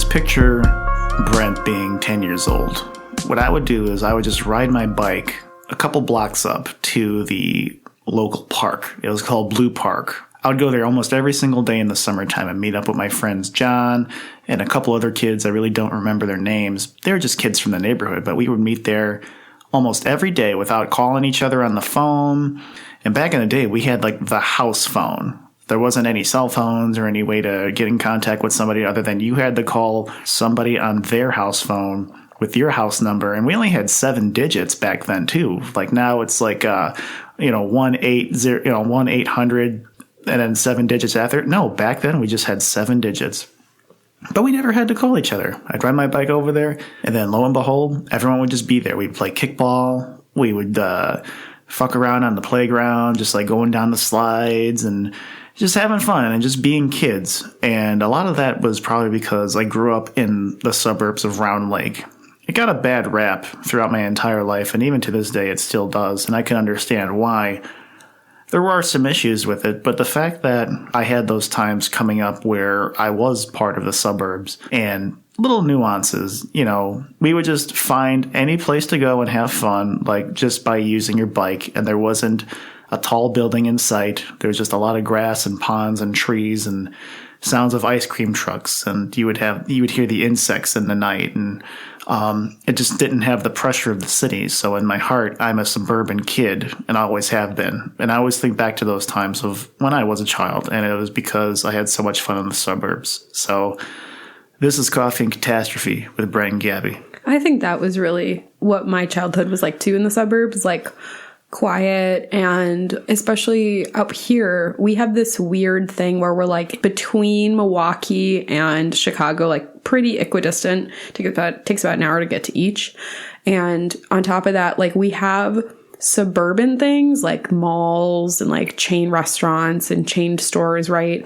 just picture Brent being 10 years old. What I would do is I would just ride my bike a couple blocks up to the local park. It was called Blue Park. I would go there almost every single day in the summertime and meet up with my friends John and a couple other kids. I really don't remember their names. They were just kids from the neighborhood, but we would meet there almost every day without calling each other on the phone. And back in the day, we had like the house phone. There wasn't any cell phones or any way to get in contact with somebody other than you had to call somebody on their house phone with your house number. And we only had 7 digits back then too. Like now it's like, 1-800 and then 7 digits after. No, back then we just had 7 digits. But we never had to call each other. I'd ride my bike over there, and then lo and behold, everyone would just be there. We'd play kickball. We would fuck around on the playground, just like going down the slides and just having fun and just being kids. And a lot of that was probably because I grew up in the suburbs of Round Lake. It got a bad rap throughout my entire life, and even to this day it still does, and I can understand why. There were some issues with it, but the fact that I had those times coming up where I was part of the suburbs and little nuances, we would just find any place to go and have fun, like just by using your bike, and there wasn't a tall building in sight. There was just a lot of grass and ponds and trees and sounds of ice cream trucks, and you would hear the insects in the night, and it just didn't have the pressure of the city. So in my heart, I'm a suburban kid, and I always have been. And I always think back to those times of when I was a child, and it was because I had so much fun in the suburbs. So this is Coffee and Catastrophe with Brent and Gabi. I think that was really what my childhood was like too in the suburbs, like quiet. And especially up here, we have this weird thing where we're like between Milwaukee and Chicago, like pretty equidistant. Takes about an hour to get to each. And on top of that, like we have suburban things like malls and like chain restaurants and chain stores, right?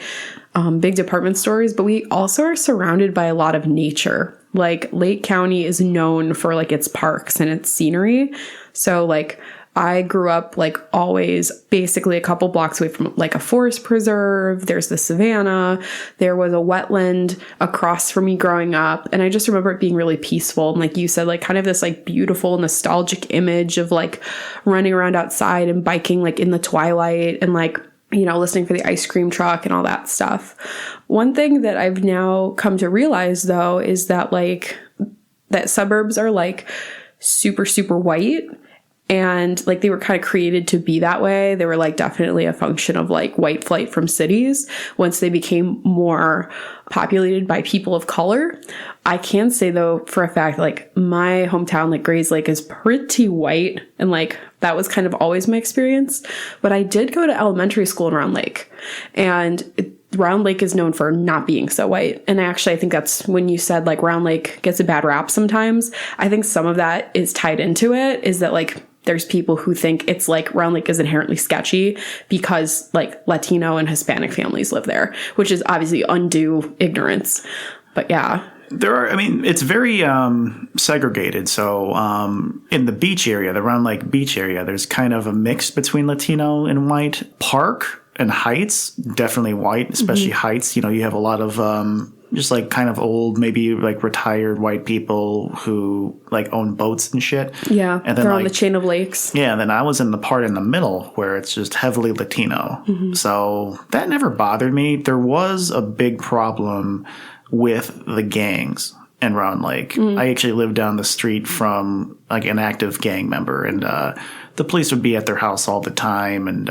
Big department stores, but we also are surrounded by a lot of nature. Like Lake County is known for like its parks and its scenery. So like I grew up like always basically a couple blocks away from like a forest preserve. There's the savannah. There was a wetland across from me growing up. And I just remember it being really peaceful. And like you said, like kind of this like beautiful nostalgic image of like running around outside and biking like in the twilight and like, listening for the ice cream truck and all that stuff. One thing that I've now come to realize though is that like that suburbs are like super, super white. And like they were kind of created to be that way. They were like definitely a function of like white flight from cities once they became more populated by people of color. I can say though for a fact, like my hometown, like Grays Lake, is pretty white, and like that was kind of always my experience. But I did go to elementary school in Round Lake, and Round Lake is known for not being so white. And actually, I think that's when you said like Round Lake gets a bad rap sometimes. I think some of that is tied into it, is that like there's people who think it's like Round Lake is inherently sketchy because like Latino and Hispanic families live there, which is obviously undue ignorance. But yeah. It's very segregated. So in the beach area, the Round Lake beach area, there's kind of a mix between Latino and white. Park and Heights, definitely white, especially Heights. You have a lot of just like kind of old, maybe like retired white people who like own boats and shit. Yeah, and then they're on the chain of lakes. Yeah, and then I was in the part in the middle where it's just heavily Latino. So that never bothered me. There was a big problem with the gangs in Round Lake. I actually lived down the street from like an active gang member, and the police would be at their house all the time, and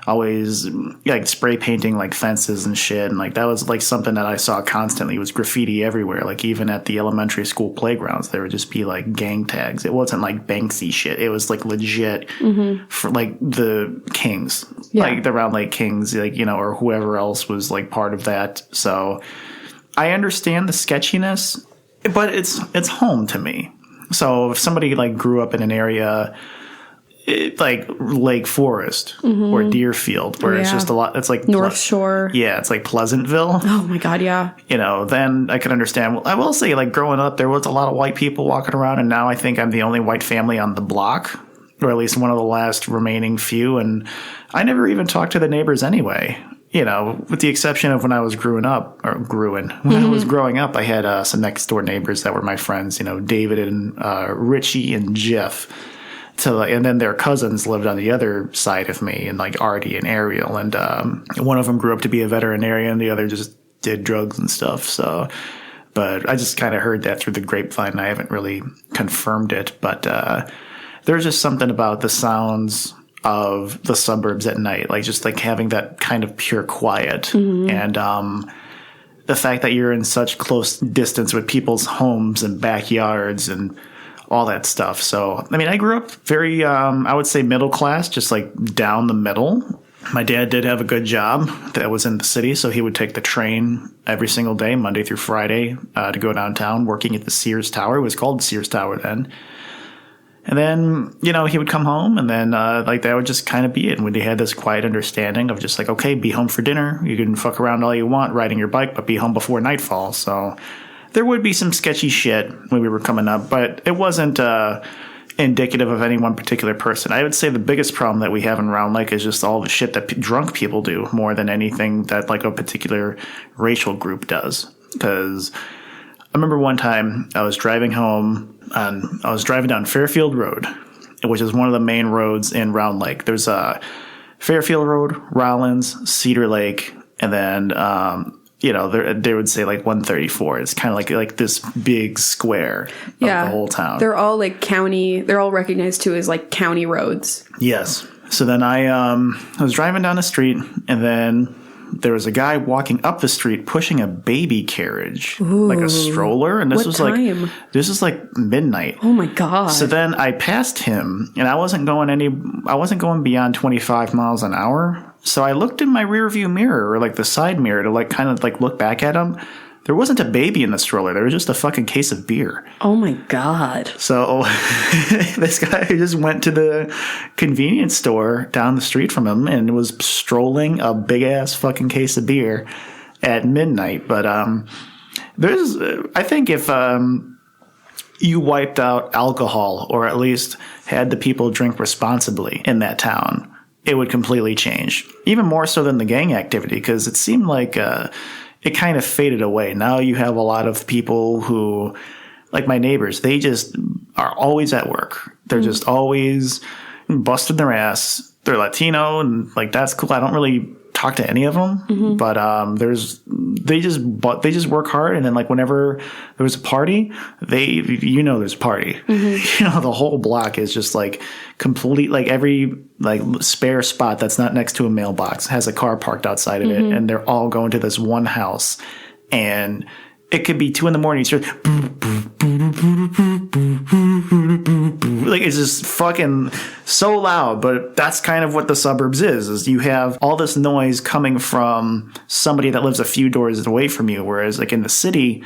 always like spray painting like fences and shit. And like that was like something that I saw constantly. It was graffiti everywhere. Like even at the elementary school playgrounds, there would just be like gang tags. It wasn't like Banksy shit. It was like legit for like the Kings, like the Round Lake Kings, like, or whoever else was like part of that. So I understand the sketchiness, but it's home to me. So if somebody like grew up in an area like Lake Forest or Deerfield, where it's just a lot. It's like North Shore. Yeah, it's like Pleasantville. Oh my God, yeah. Then I could understand. I will say, like growing up, there was a lot of white people walking around, and now I think I'm the only white family on the block, or at least one of the last remaining few. And I never even talked to the neighbors anyway. you know, with the exception of when I was when I was growing up, I had some next door neighbors that were my friends, you know, David and Richie and Jeff. So, and then their cousins lived on the other side of me, and like Artie and Ariel. And one of them grew up to be a veterinarian. The other just did drugs and stuff. So, but I just kind of heard that through the grapevine. I haven't really confirmed it, but there's just something about the sounds of the suburbs at night, like just like having that kind of pure quiet. And the fact that you're in such close distance with people's homes and backyards and all that stuff. So, I mean, I grew up very, I would say middle class, just like down the middle. My dad did have a good job that was in the city, so he would take the train every single day, Monday through Friday, to go downtown, working at the Sears Tower. It was called the Sears Tower then. And then, you know, he would come home, and then, like, that would just kind of be it. And when they had this quiet understanding of just like, okay, be home for dinner. You can fuck around all you want riding your bike, but be home before nightfall. So there would be some sketchy shit when we were coming up, but it wasn't indicative of any one particular person. I would say the biggest problem that we have in Round Lake is just all the shit that drunk people do more than anything that like a particular racial group does. Because I remember one time I was driving home I was driving down Fairfield Road, which is one of the main roads in Round Lake. There's Fairfield Road, Rollins, Cedar Lake, and then you know, they would say like 134. It's kind of like this big square of the whole town. They're all like county. They're all recognized too as like county roads. Yes. So then I was driving down the street, and then there was a guy walking up the street pushing a baby carriage, like a stroller. And this was like midnight. Oh my God. So then I passed him, and I wasn't going beyond 25 miles an hour. So I looked in my rear view mirror, or like the side mirror, to like kind of like look back at him. There wasn't a baby in the stroller. There was just a fucking case of beer. Oh my God. So this guy just went to the convenience store down the street from him and was strolling a big ass fucking case of beer at midnight. But I think if you wiped out alcohol, or at least had the people drink responsibly in that town, it would completely change. Even more so than the gang activity, because it seemed like it kind of faded away. Now you have a lot of people who, like my neighbors, they just are always at work. They're just always busting their ass. They're Latino, and like that's cool. I don't really talk to any of them, but they just work hard, and then like whenever there's a party, there's a party. You know, the whole block is just like complete, like every like spare spot that's not next to a mailbox has a car parked outside of it, and they're all going to this one house, and it could be 2 a.m. It's just like it's just fucking so loud. But that's kind of what the suburbs is you have all this noise coming from somebody that lives a few doors away from you, whereas like in the city,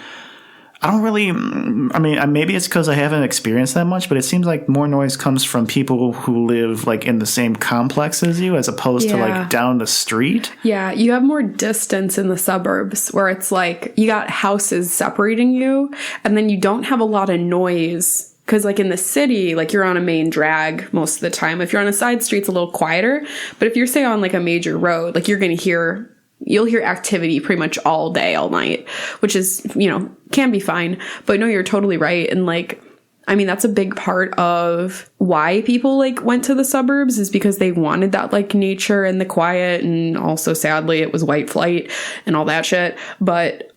I don't really, I mean, maybe it's because I haven't experienced that much, but it seems like more noise comes from people who live like in the same complex as you, as opposed to like down the street. Yeah, you have more distance in the suburbs, where it's like you got houses separating you, and then you don't have a lot of noise. Because, like, in the city, like, you're on a main drag most of the time. If you're on a side street, it's a little quieter. But if you're, say, on, like, a major road, like, you'll hear activity pretty much all day, all night, which is, you know, can be fine. But no, you're totally right. And, like, I mean, that's a big part of why people, like, went to the suburbs, is because they wanted that, like, nature and the quiet. And also, sadly, it was white flight and all that shit.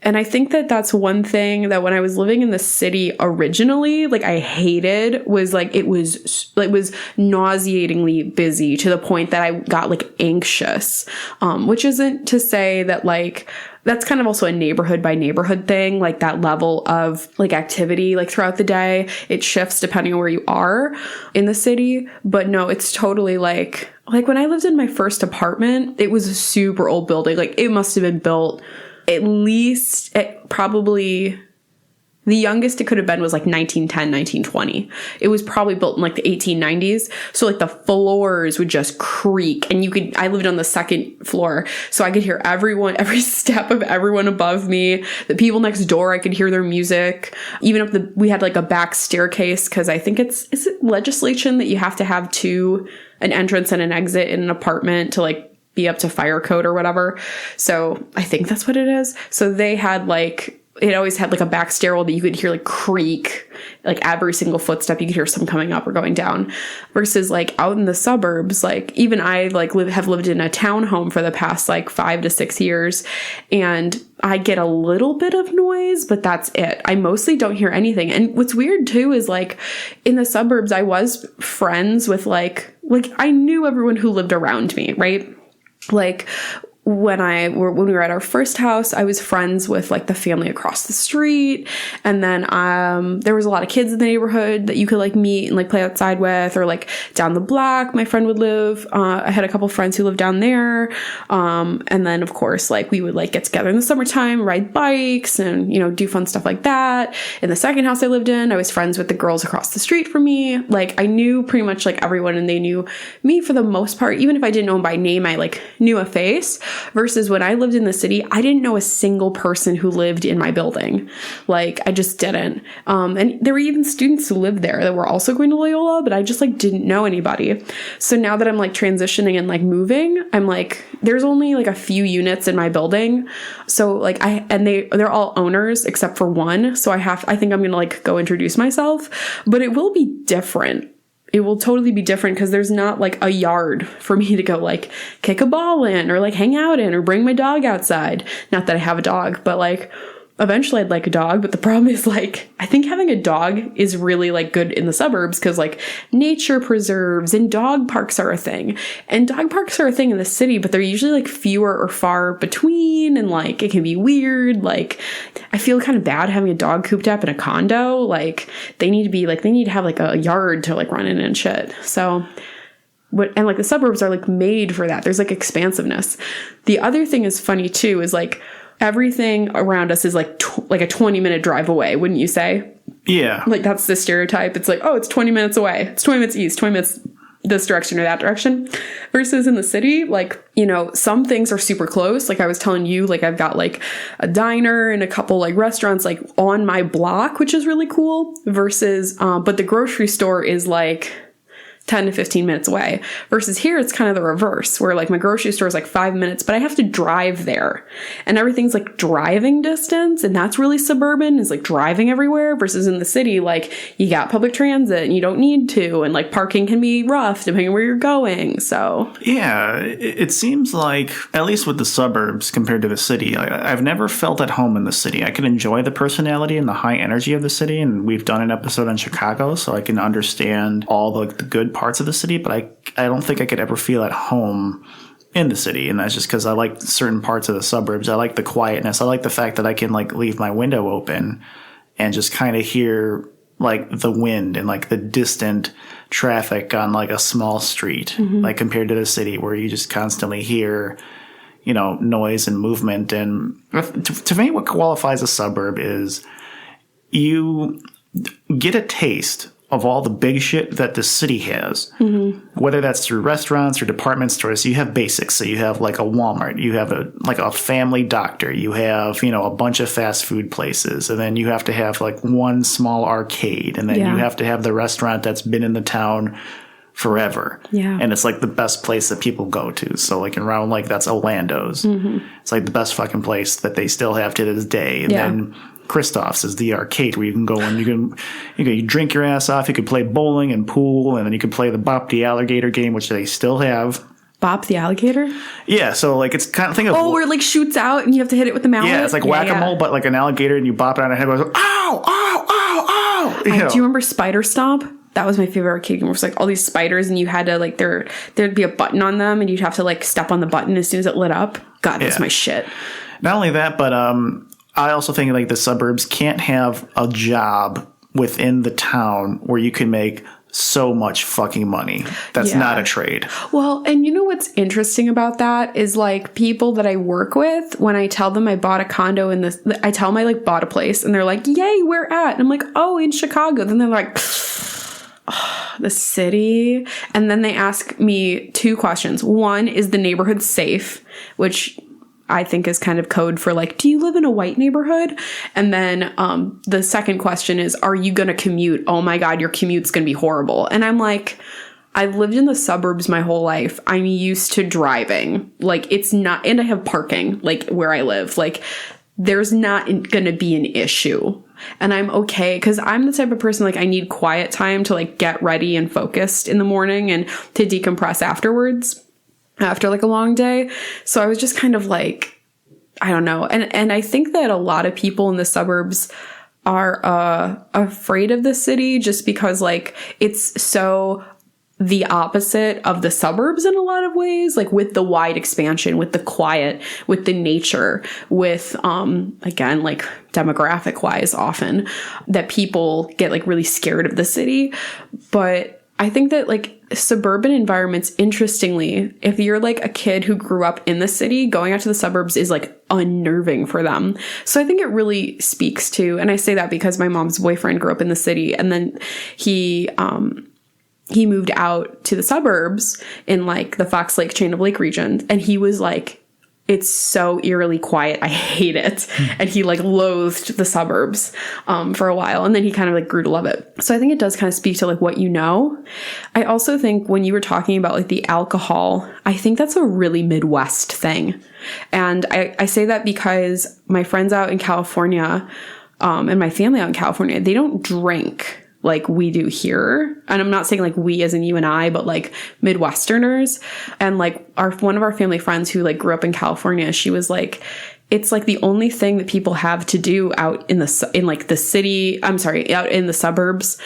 And I think that that's one thing that when I was living in the city originally, like, I hated, was, like, it was nauseatingly busy to the point that I got, like, anxious. Which isn't to say that, like, that's kind of also a neighborhood by neighborhood thing, like that level of like activity, like throughout the day, it shifts depending on where you are in the city. But no, it's totally like when I lived in my first apartment, it was a super old building. Like it must have been built at least at probably the youngest it could have been was like 1910, 1920. It was probably built in like the 1890s. So like the floors would just creak, and I lived on the second floor. So I could hear every step of everyone above me. The people next door, I could hear their music. Even we had like a back staircase, because I think is it legislation that you have to have an entrance and an exit in an apartment to like be up to fire code or whatever. So I think that's what it is. So they had like, it always had like a back stairwell that you could hear like creak, like every single footstep. You could hear some coming up or going down, versus like out in the suburbs. Like even I like have lived in a townhome for the past like 5 to 6 years, and I get a little bit of noise, but that's it. I mostly don't hear anything. And what's weird too is like in the suburbs, I was friends with like I knew everyone who lived around me, right? Like when we were at our first house, I was friends with like the family across the street. And then there was a lot of kids in the neighborhood that you could like meet and like play outside with, or like down the block, my friend would live. I had a couple friends who lived down there. And then of course, like we would like get together in the summertime, ride bikes and, you know, do fun stuff like that. In the second house I lived in, I was friends with the girls across the street from me. Like I knew pretty much like everyone, and they knew me for the most part. Even if I didn't know them by name, I like knew a face. Versus when I lived in the city, I didn't know a single person who lived in my building. Like, I just didn't. And there were even students who lived there that were also going to Loyola, but I just like didn't know anybody. So now that I'm like transitioning and like moving, I'm like, there's only like a few units in my building. So like they're all owners except for one. So I think I'm going to like go introduce myself, but it will be different. It will totally be different because there's not like a yard for me to go like kick a ball in or like hang out in or bring my dog outside. Not that I have a dog, but like eventually I'd like a dog. But the problem is like, I think having a dog is really like good in the suburbs because like nature preserves and dog parks are a thing. And dog parks are a thing in the city, but they're usually like fewer or far between. And like, it can be weird. Like I feel kind of bad having a dog cooped up in a condo. Like they need to have like a yard to like run in and shit. So and like the suburbs are like made for that. There's like expansiveness. The other thing is funny too, is like, everything around us is like a 20-minute drive away, wouldn't you say? Yeah. Like that's the stereotype. It's like, oh, it's 20 minutes away. It's 20 minutes east, 20 minutes this direction or that direction. Versus in the city, like, you know, some things are super close. Like I was telling you, like I've got like a diner and a couple like restaurants like on my block, which is really cool. Versus, but the grocery store is like 10 to 15 minutes away. Versus here, it's kind of the reverse, where like my grocery store is like 5 minutes, but I have to drive there. And everything's like driving distance. And that's really suburban, is like driving everywhere. Versus in the city, like you got public transit and you don't need to. And like parking can be rough depending on where you're going. So yeah, it seems like, at least with the suburbs compared to the city, I've never felt at home in the city. I can enjoy the personality and the high energy of the city. And we've done an episode on Chicago, so I can understand all the good parts of the city, but I don't think I could ever feel at home in the city. And that's just because I like certain parts of the suburbs. I like the quietness. I like the fact that I can like leave my window open and just kind of hear like the wind and like the distant traffic on like a small street, like compared to the city where you just constantly hear, you know, noise and movement. And to me, what qualifies a suburb is you get a taste of all the big shit that the city has, whether that's through restaurants or department stores. You have basics. So you have like a Walmart, you have a family doctor, you have, you know, a bunch of fast food places. And then you have to have like one small arcade. And then you have to have the restaurant that's been in the town forever. Yeah. And it's like the best place that people go to. So like in Round Lake, that's Orlando's. It's like the best fucking place that they still have to this day. And then Christoph's is the arcade where you can go and you drink your ass off. You can play bowling and pool, and then you can play the Bop the Alligator game, which they still have. Bop the Alligator? Yeah, so like it's kind of think of where it like shoots out and you have to hit it with the mallet. Yeah, it's like whack-a-mole, but like an alligator, and you bop it on a head. And it goes, ow, ow, ow, ow. Do you remember Spider Stomp? That was my favorite arcade game. It was like all these spiders, and you had to like there'd be a button on them, and you'd have to like step on the button as soon as it lit up. God, that's my shit. Not only that, but I also think like the suburbs can't have a job within the town where you can make so much fucking money. That's not a trade. Well, and you know what's interesting about that is like people that I work with, when I tell them I bought a condo in this, I tell them I like bought a place, and they're like, yay, where at? And I'm like, oh, in Chicago. Then they're like, oh, the city. And then they ask me two questions. One, is the neighborhood safe? Which I think is kind of code for like, do you live in a white neighborhood? And then the second question is, are you going to commute? Oh my God, your commute's going to be horrible. And I'm like, I've lived in the suburbs my whole life. I'm used to driving. Like, it's not, and I have parking, like, where I live. Like, there's not going to be an issue. And I'm okay, because I'm the type of person, like, I need quiet time to, like, get ready and focused in the morning and to decompress afterwards, after, like, a long day. So I was just kind of like, I don't know. And I think that a lot of people in the suburbs are afraid of the city just because, like, it's so the opposite of the suburbs in a lot of ways, like with the wide expansion, with the quiet, with the nature, with, again, like demographic wise, often that people get like really scared of the city. But I think that like suburban environments, interestingly, if you're like a kid who grew up in the city, going out to the suburbs is like unnerving for them. So I think it really speaks to, and I say that because my mom's boyfriend grew up in the city, and then he moved out to the suburbs in like the Fox Lake Chain of Lake region. And he was like, it's so eerily quiet. I hate it. And he like loathed the suburbs for a while. And then he kind of like grew to love it. So I think it does kind of speak to like what you know. I also think when you were talking about like the alcohol, I think that's a really Midwest thing. And I say that because my friends out in California and my family out in California, they don't drink like we do here. And I'm not saying like we as in you and I, but like Midwesterners. And like one of our family friends who like grew up in California, she was like, it's like the only thing that people have to do out in like the city, out in the suburbs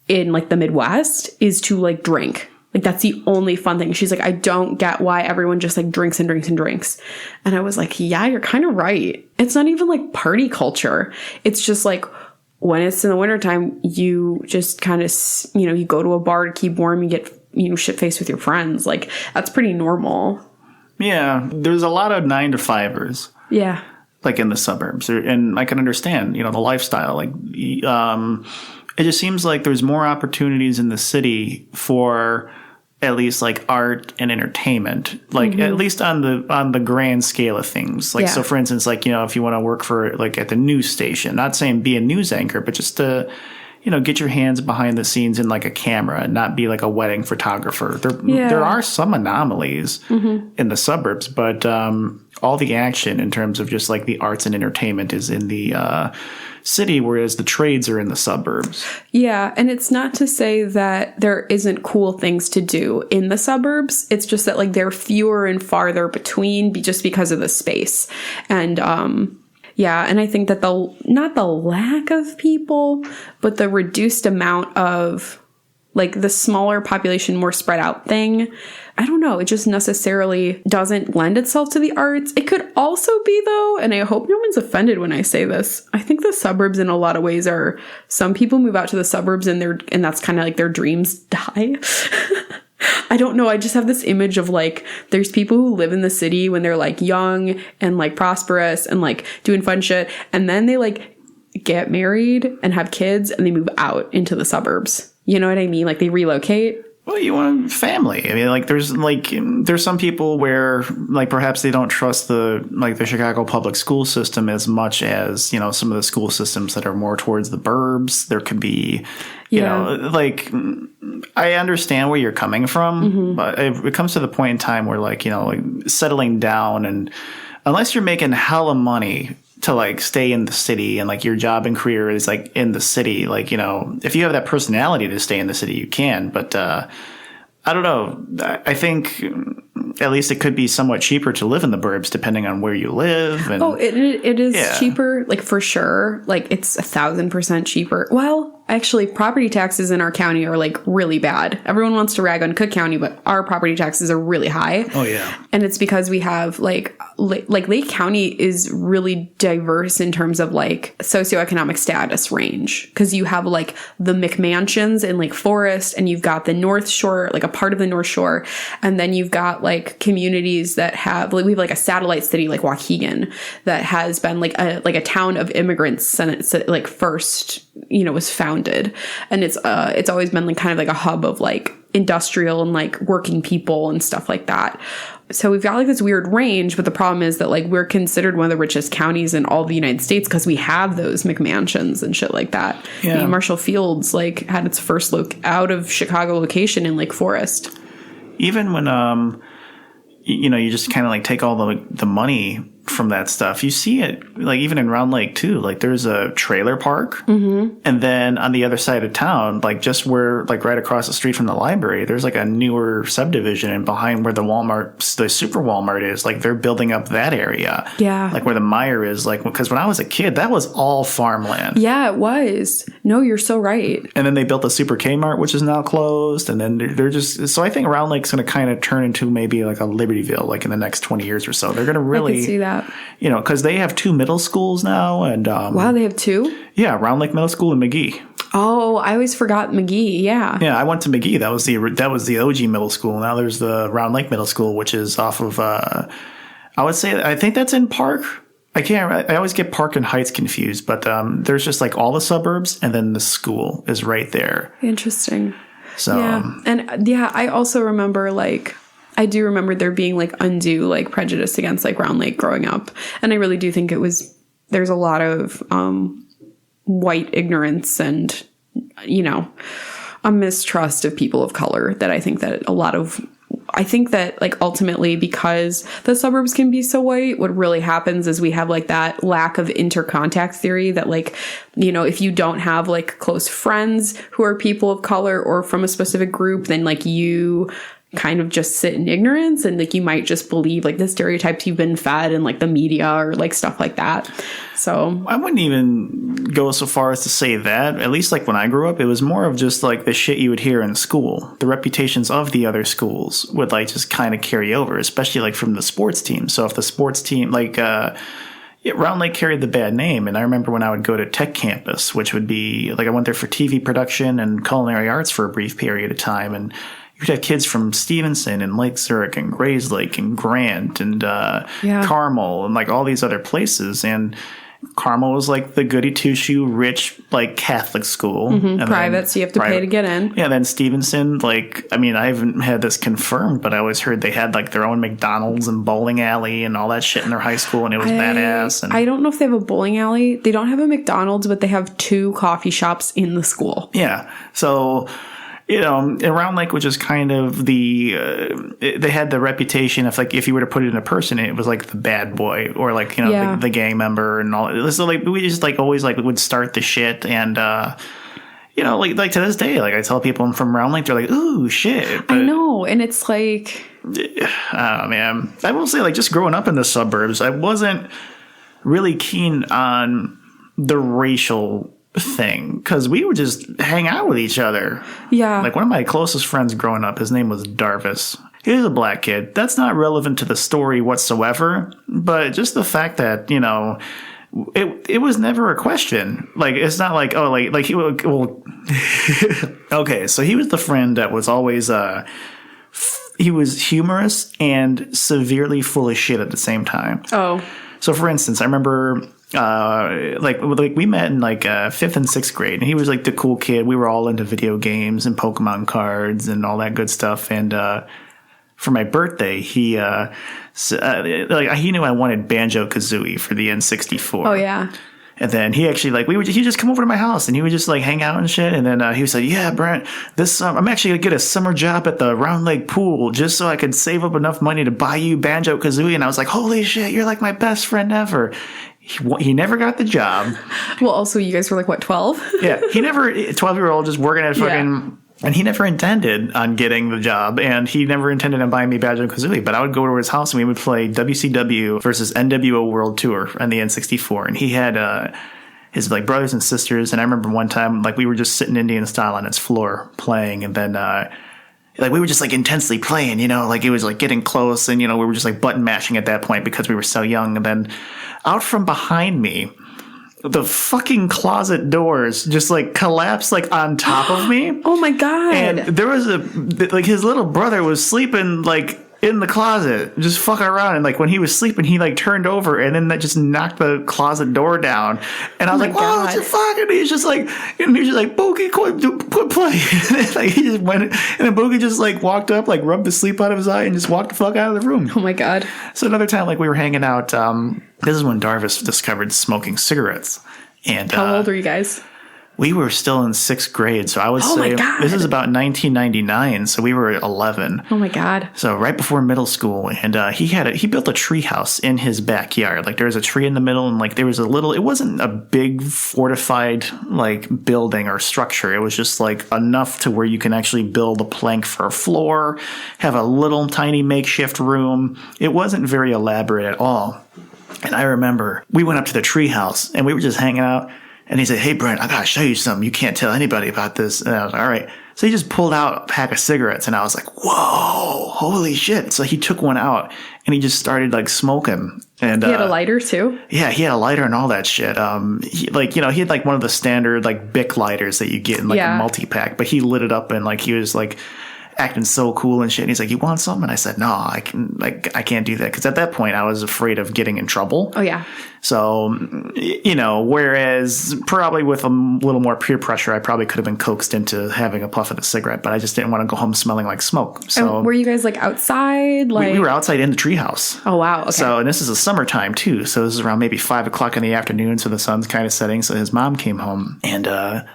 in like the Midwest is to like drink. Like that's the only fun thing. She's like, I don't get why everyone just like drinks and drinks and drinks. And I was like, yeah, you're kind of right. It's not even like party culture. It's just like, when it's in the wintertime, you just kind of, you go to a bar to keep warm, you get, shit-faced with your friends. Like, that's pretty normal. Yeah, there's a lot of 9-to-5ers. Yeah. Like in the suburbs. And I can understand, the lifestyle. Like, it just seems like there's more opportunities in the city for at least like art and entertainment, like at least on the grand scale of things. Like, so for instance, like, if you want to work for like at the news station, not saying be a news anchor, but just to, get your hands behind the scenes in like a camera and not be like a wedding photographer. There are some anomalies in the suburbs, but all the action in terms of just like the arts and entertainment is in the city, whereas the trades are in the suburbs. Yeah, and it's not to say that there isn't cool things to do in the suburbs. It's just that like they're fewer and farther between just because of the space. And and I think that not the lack of people, but the reduced amount of like the smaller population, more spread out thing, I don't know. It just necessarily doesn't lend itself to the arts. It could also be, though, and I hope no one's offended when I say this, I think the suburbs in a lot of ways are, some people move out to the suburbs and that's kind of like their dreams die. I don't know. I just have this image of like, there's people who live in the city when they're like young and like prosperous and like doing fun shit. And then they like get married and have kids and they move out into the suburbs. You know what I mean? Like they relocate. Well, you want family. I mean, like there's some people where like perhaps they don't trust the Chicago public school system as much as, some of the school systems that are more towards the burbs. There could be, like I understand where you're coming from, but it comes to the point in time where like settling down, and unless you're making hella money to like stay in the city and like your job and career is like in the city, like, if you have that personality to stay in the city, you can. But I don't know. I think at least it could be somewhat cheaper to live in the burbs depending on where you live. And, it is cheaper, like for sure. Like it's 1,000% cheaper. Well, actually, property taxes in our county are like really bad. Everyone wants to rag on Cook County, but our property taxes are really high. Oh yeah. And it's because we have like Lake County is really diverse in terms of like socioeconomic status range, because you have like the McMansions in Lake Forest, and you've got the North Shore, like a part of the North Shore, and then you've got like communities that have we have like a satellite city like Waukegan that has been like a town of immigrants, and it's like first was founded, and it's always been like kind of like a hub of like industrial and like working people and stuff like that. So we've got like this weird range, but the problem is that like we're considered one of the richest counties in all the United States because we have those McMansions and shit like that. Yeah. Marshall Fields like had its first out of Chicago location in Lake Forest. Even when you just kind of like take all the money from that stuff, you see it like even in Round Lake too. Like there's a trailer park, and then on the other side of town, like just where like right across the street from the library, there's like a newer subdivision, and behind where the Super Walmart is, like they're building up that area. Yeah, like where the Meijer is. Like because when I was a kid, that was all farmland. Yeah, it was. No, you're so right. And then they built the Super Kmart, which is now closed, and then they're just so I think Round Lake's going to kind of turn into maybe like a Libertyville, like in the next 20 years or so. They're going to really I can see that. You know, because they have 2 middle schools now, and wow, they have 2? Yeah, Round Lake Middle School and McGee. Oh, I always forgot McGee. Yeah, I went to McGee. That was the OG middle school. Now there's the Round Lake Middle School, which is off of I think that's in Park. I always get Park and Heights confused, but there's just like all the suburbs, and then the school is right there. Interesting. So yeah, and I also remember like. I do remember there being like undue like prejudice against like Round Lake growing up. And I really do think there's a lot of white ignorance and, a mistrust of people of color that I think that like ultimately because the suburbs can be so white, what really happens is we have like that lack of intercontact theory that like, if you don't have like close friends who are people of color or from a specific group, then like you kind of just sit in ignorance and like you might just believe like the stereotypes you've been fed in like the media or like stuff like that. So I wouldn't even go so far as to say that. At least like when I grew up, it was more of just like the shit you would hear in school. The reputations of the other schools would like just kind of carry over, especially like from the sports team. So if the sports team Round Lake carried the bad name, and I remember when I would go to Tech Campus, which would be like I went there for TV production and culinary arts for a brief period of time, and you'd have kids from Stevenson and Lake Zurich and Grayslake and Grant and Carmel and like all these other places. And Carmel was like the goody two-shoe, rich, like Catholic school. And private, so you have to pay to get in. Yeah, then Stevenson, like, I mean, I haven't had this confirmed, but I always heard they had like their own McDonald's and bowling alley and all that shit in their high school, and it was badass. And I don't know if they have a bowling alley. They don't have a McDonald's, but they have 2 coffee shops in the school. Yeah, so... Round Lake, which is kind of they had the reputation of like if you were to put it in a person, it was like the bad boy or like the gang member and all. So like we just like always like would start the shit and like to this day, like I tell people I'm from Round Lake, they're like, ooh shit. But, I know, and it's like, oh man, I will say like just growing up in the suburbs, I wasn't really keen on the racial thing because we would just hang out with each other. Yeah. Like one of my closest friends growing up, his name was Darvis. He was a black kid. That's not relevant to the story whatsoever, but just the fact that, it was never a question. Like, it's not like, oh, like he will, well, okay, so he was the friend that was always, he was humorous and severely full of shit at the same time. Oh. So, for instance, I remember... like we met in like 5th and 6th grade, and he was like the cool kid. We were all into video games and Pokemon cards and all that good stuff. And for my birthday, he knew I wanted Banjo Kazooie for the N64. Oh yeah. And then he actually he'd just come over to my house and he would just like hang out and shit. And then he was like, yeah, Brent, this I'm actually gonna get a summer job at the Round Lake pool just so I could save up enough money to buy you Banjo Kazooie. And I was like, holy shit, you're like my best friend ever. He never got the job. Well, also you guys were like what, 12? Yeah, he never 12-year-old just working at fucking. And he never intended on getting the job, and he never intended on buying me Banjo Kazooie. But I would go to his house, and we would play WCW versus NWO World Tour on the N64. And he had his like brothers and sisters. And I remember one time, like we were just sitting Indian style on its floor playing, and then like we were just like intensely playing, like it was like getting close, and we were just like button mashing at that point because we were so young. And then out from behind me, the fucking closet doors just like collapsed like on top of me. Oh my god! And there was like his little brother was sleeping like in the closet, just fucking around. And like when he was sleeping, he like turned over and then that just knocked the closet door down. And I was like, "Whoa, what the fuck?" And he's just like, "Boogie, quit playing." And like he just went, and then Boogie just like walked up, like rubbed the sleep out of his eye, and just walked the fuck out of the room. Oh my God. So another time, like we were hanging out. This is when Darvis discovered smoking cigarettes. And how old were you guys? We were still in 6th grade, so I would say this is about 1999. So we were 11. Oh my God! So right before middle school, and he built a treehouse in his backyard. Like there was a tree in the middle, and like there was a little. It wasn't a big fortified like building or structure. It was just like enough to where you can actually build a plank for a floor, have a little tiny makeshift room. It wasn't very elaborate at all. And I remember we went up to the treehouse, and we were just hanging out. And he said, "Hey, Brent, I got to show you something. You can't tell anybody about this." And I was like, "All right." So he just pulled out a pack of cigarettes, and I was like, "Whoa, holy shit." So he took one out, and he just started like smoking. And he had a lighter too? Yeah, he had a lighter and all that shit. He had like one of the standard like Bic lighters that you get in like a multi-pack, but he lit it up and like he was like acting so cool and shit. And he's like, "You want some?" And I said, "No, I can't do that." Because at that point I was afraid of getting in trouble. Oh yeah. So, whereas probably with a little more peer pressure, I probably could have been coaxed into having a puff of the cigarette, but I just didn't want to go home smelling like smoke. So and were you guys like outside? Like we were outside in the treehouse. Oh wow. Okay. So, and this is a summertime too. So this is around maybe 5 o'clock in the afternoon. So the sun's kind of setting. So his mom came home and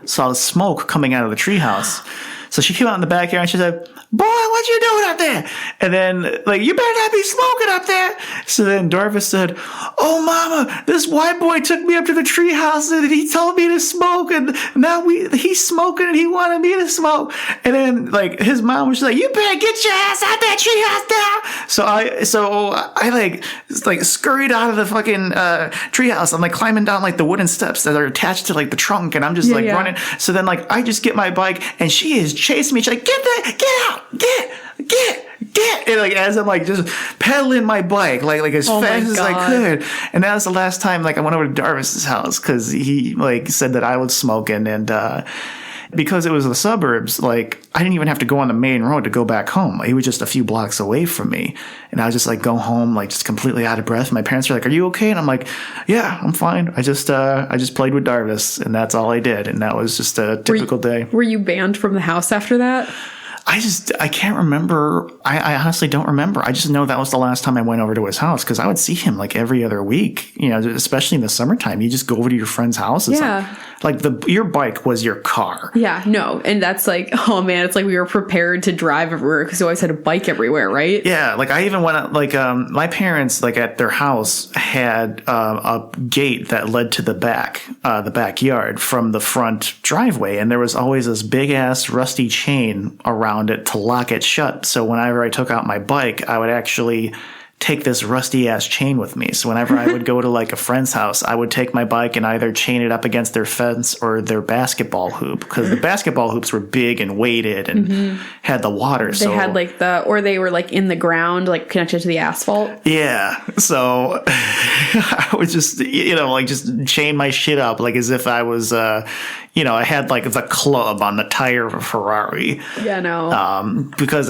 saw the smoke coming out of the treehouse. So she came out in the backyard and she said, "Boy, what you doing up there?" And then, like, "You better not be smoking up there." So then Darvis said, "Oh, Mama, this white boy took me up to the treehouse and he told me to smoke. And now he's smoking and he wanted me to smoke." And then, like, his mom was like, "You better get your ass out that treehouse now." So I like scurried out of the fucking treehouse. I'm like climbing down like the wooden steps that are attached to like the trunk. And I'm just running. So then, like, I just get my bike and she is chasing me. She's like, get out, get. And like as I'm like just pedaling my bike like as fast as I could. And that was the last time like I went over to Darvis's house because he like said that I was smoking. And because it was the suburbs, like I didn't even have to go on the main road to go back home. He was just a few blocks away from me. And I was just like go home like just completely out of breath. My parents were like, "Are you okay?" And I'm like, "Yeah, I'm fine. I just played with Darvis and that's all I did." And that was just a typical day. Were you banned from the house after that? I can't remember. I honestly don't remember. I just know that was the last time I went over to his house because I would see him like every other week, especially in the summertime. You just go over to your friend's house. It's like your bike was your car. Yeah, no. And that's like, oh man, it's like we were prepared to drive everywhere because we always had a bike everywhere, right? Yeah. Like I even went out, like my parents, like at their house had a gate that led to the backyard from the front driveway. And there was always this big ass rusty chain around it to lock it shut. So whenever I took out my bike, I would actually take this rusty ass chain with me. So whenever I would go to like a friend's house, I would take my bike and either chain it up against their fence or their basketball hoop because the basketball hoops were big and weighted and had the water. They had like or they were like in the ground, like connected to the asphalt. Yeah. So I would just, like just chain my shit up like as if I was, I had like the club on the tire of a Ferrari. Yeah, no. Because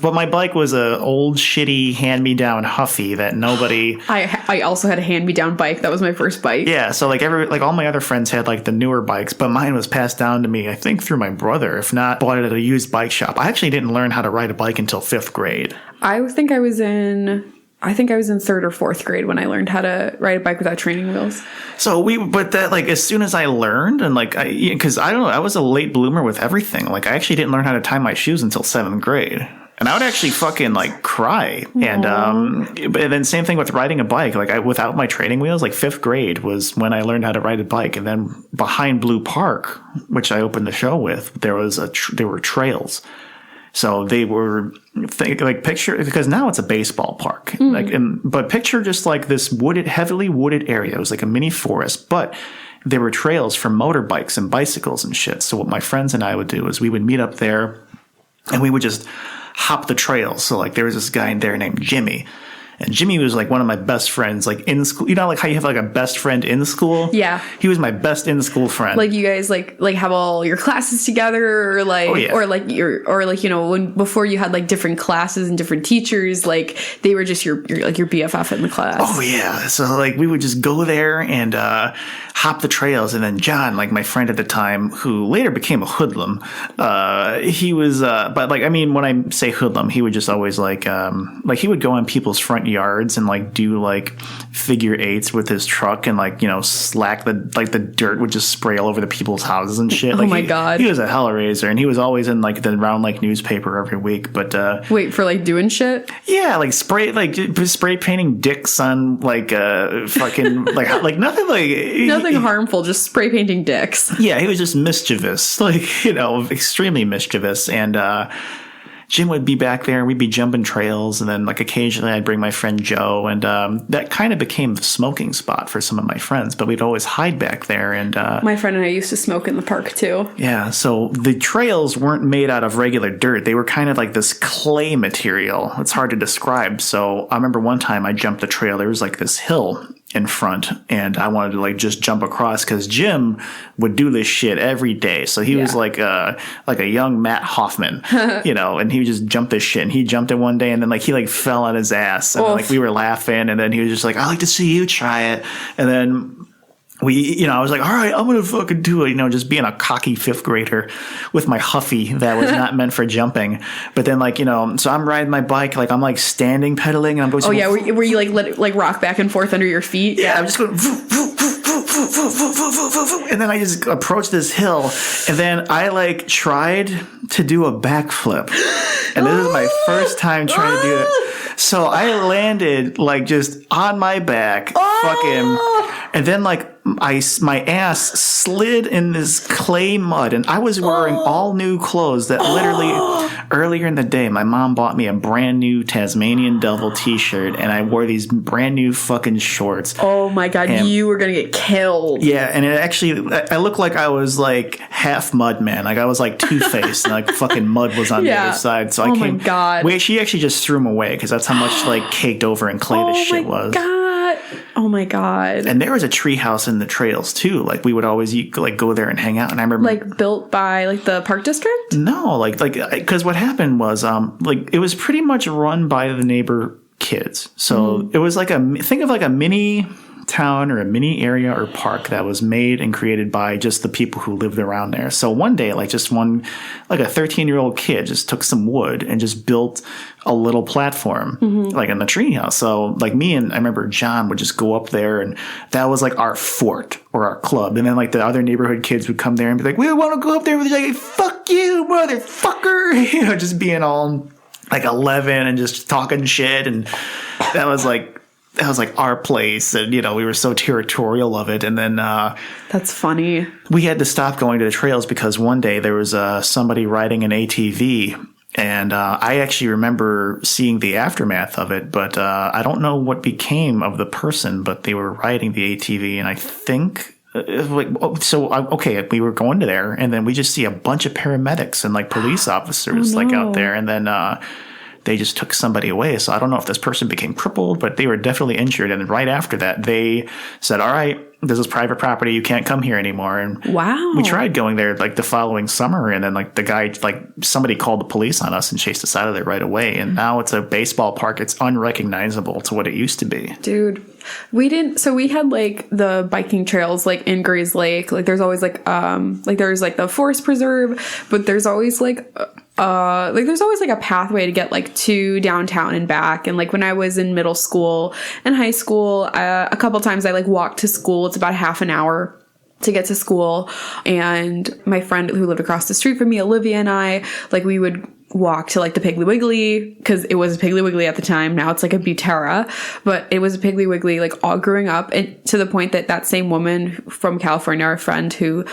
but my bike was a old shitty hand-me-down Huffy that nobody. I also had a hand-me-down bike. That was my first bike. Yeah, so like all my other friends had like the newer bikes, but mine was passed down to me, I think, through my brother. If not, bought it at a used bike shop. I actually didn't learn how to ride a bike until 5th grade. I think I was in 3rd or 4th grade when I learned how to ride a bike without training wheels. So but that like as soon as I learned and like because I don't know, I was a late bloomer with everything. Like I actually didn't learn how to tie my shoes until 7th grade. And I would actually fucking like cry. Aww. And then same thing with riding a bike. Like without my training wheels, like 5th grade was when I learned how to ride a bike. And then behind Blue Park, which I opened the show with, there were trails. So they were picture because now it's a baseball park. But picture just like this heavily wooded area. It was like a mini forest, but there were trails for motorbikes and bicycles and shit. So what my friends and I would do is we would meet up there and we would just hop the trails. So like there was this guy in there named Jimmy. And Jimmy was like one of my best friends, like in school. You know, like how you have like a best friend in school? Yeah. He was my best in school friend. Like you guys like have all your classes together, or like, when before you had like different classes and different teachers, like they were just your BFF in the class. Oh yeah. So like we would just go there and hop the trails. And then John, like my friend at the time, who later became a hoodlum, he was, but like, I mean, when I say hoodlum, he would just always like he would go on people's front yards and like do like figure eights with his truck and like, slack the dirt would just spray all over the people's houses and shit. Like, oh my God. He was a hellraiser, and he was always in like the Round Lake newspaper every week. But wait, for like doing shit? Yeah, like spray painting dicks on like fucking like nothing like nothing harmful, just spray painting dicks. Yeah, he was just mischievous, like, extremely mischievous. And Jim would be back there, we'd be jumping trails, and then like occasionally I'd bring my friend Joe, and that kind of became the smoking spot for some of my friends, but we'd always hide back there. And my friend and I used to smoke in the park too. Yeah, so the trails weren't made out of regular dirt. They were kind of like this clay material. It's hard to describe. So I remember one time I jumped the trail. There was like this hill in front, and I wanted to like just jump across because Jim would do this shit every day. So he was like a young Matt Hoffman, and he would just jump this shit. And he jumped it one day, and then like he like fell on his ass, and then, like we were laughing, and then he was just like, "I like to see you try it," and then. I was like, all right, I'm going to fucking do it, just being a cocky fifth grader with my Huffy that was not meant for jumping. But then so I'm riding my bike, like I'm like standing pedaling, and I'm going. Oh yeah, were you like let it like rock back and forth under your feet? Yeah, I'm just going. And then I just approached this hill, and then I like tried to do a backflip, and this is my first time trying to do it. So I landed like just on my back, and then like my ass slid in this clay mud, and I was wearing all new clothes that literally earlier in the day my mom bought me a brand new Tasmanian Devil t-shirt, and I wore these brand new fucking shorts. Oh my God, you were gonna get killed. Yeah, and it actually, I looked like I was like half mud man, like I was like Two-Faced, and like fucking mud was on the other side. So I came. My God. Wait, she actually just threw them away because that's how much like caked over in clay this shit was. Oh my God. And there was a treehouse in the trails too. Like we would always like go there and hang out. And I remember like built by like the park district? No, like because what happened was like it was pretty much run by the neighbor kids. So it was like think of like a mini town or a mini area or park that was made and created by just the people who lived around there. So one day, like a 13-year-old kid just took some wood and just built a little platform like in the treehouse. So like me and I remember John would just go up there, and that was like our fort or our club. And then like the other neighborhood kids would come there and be like, we want to go up there with like, fuck you, motherfucker. Just being all like 11 and just talking shit. And that was like our place, and we were so territorial of it. And then that's funny. We had to stop going to the trails because one day there was somebody riding an ATV, and I actually remember seeing the aftermath of it, but I don't know what became of the person, but they were riding the ATV, and I think we were going to there, and then we just see a bunch of paramedics and like police officers like out there, and then they just took somebody away. So I don't know if this person became crippled, but they were definitely injured. And right after that, they said, all right, this is private property. You can't come here anymore. And we tried going there like the following summer. And then like the guy, like somebody called the police on us and chased us out of there right away. And now it's a baseball park. It's unrecognizable to what it used to be. Dude, we had like the biking trails like in Grays Lake. Like there's always like there's like the forest preserve, but there's always like there's always like a pathway to get like to downtown and back. And like when I was in middle school and high school, a couple times I like walked to school. It's about half an hour to get to school. And my friend who lived across the street from me, Olivia, and I, like we would walk to like the Piggly Wiggly, because it was a Piggly Wiggly at the time. Now it's like a Butera, but it was a Piggly Wiggly like all growing up, and to the point that same woman from California, our friend who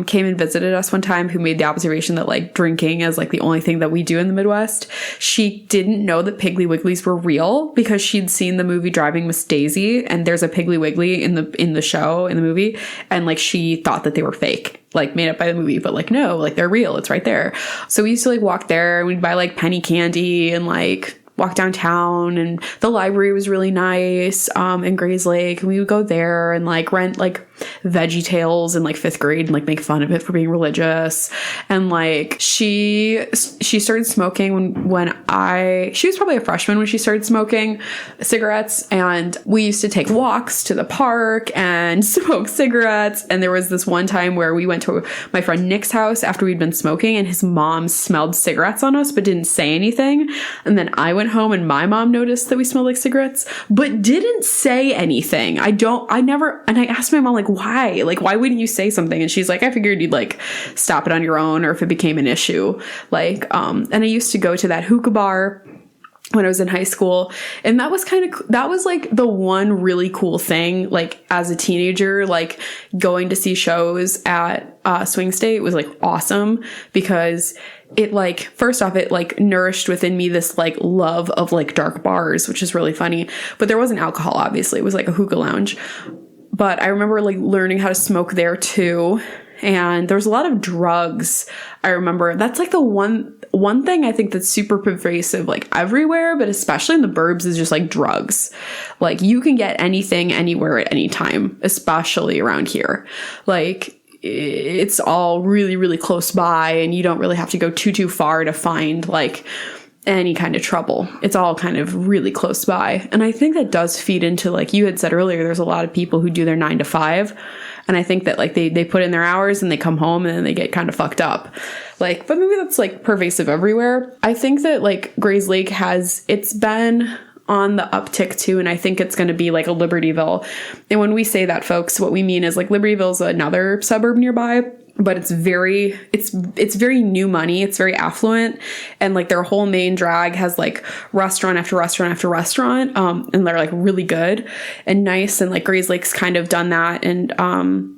came and visited us one time, who made the observation that like drinking is like the only thing that we do in the Midwest, she didn't know that Piggly Wigglies were real because she'd seen the movie Driving Miss Daisy, and there's a Piggly Wiggly in the movie, and like she thought that they were fake, like made up by the movie, but like no, like they're real, it's right there. So we used to like walk there and we'd buy like penny candy and like walk downtown, and the library was really nice in Grays Lake, and we would go there and like rent like Veggie Tales in like 5th grade and like make fun of it for being religious. And like she started smoking when she was probably a freshman when she started smoking cigarettes, and we used to take walks to the park and smoke cigarettes. And there was this one time where we went to my friend Nick's house after we'd been smoking, and his mom smelled cigarettes on us but didn't say anything. And then I went home and my mom noticed that we smelled like cigarettes but didn't say anything. I asked my mom, like, why? Like, why wouldn't you say something? And she's like, I figured you'd like stop it on your own, or if it became an issue. Like, and I used to go to that hookah bar when I was in high school. And that was like the one really cool thing, like as a teenager, like going to see shows at Swing State was like awesome, because it like, first off, it like nourished within me this like love of like dark bars, which is really funny. But there wasn't alcohol, obviously. It was like a hookah lounge. But I remember like learning how to smoke there too. And there was a lot of drugs. I remember that's like the one thing I think that's super pervasive, like everywhere, but especially in the burbs, is just like drugs. Like you can get anything anywhere at any time, especially around here. Like it's all really, really close by, and you don't really have to go too far to find like any kind of trouble. It's all kind of really close by. And I think that does feed into, like you had said earlier, there's a lot of people who do their 9 to 5. And I think that like they put in their hours and they come home and then they get kind of fucked up. Like, but maybe that's like pervasive everywhere. I think that like Grays Lake it's been on the uptick too. And I think it's going to be like a Libertyville. And when we say that, folks, what we mean is like Libertyville's another suburb nearby, but it's very new money. It's very affluent. And like their whole main drag has like restaurant after restaurant after restaurant. And they're like really good and nice. And like Grays Lake's kind of done that. And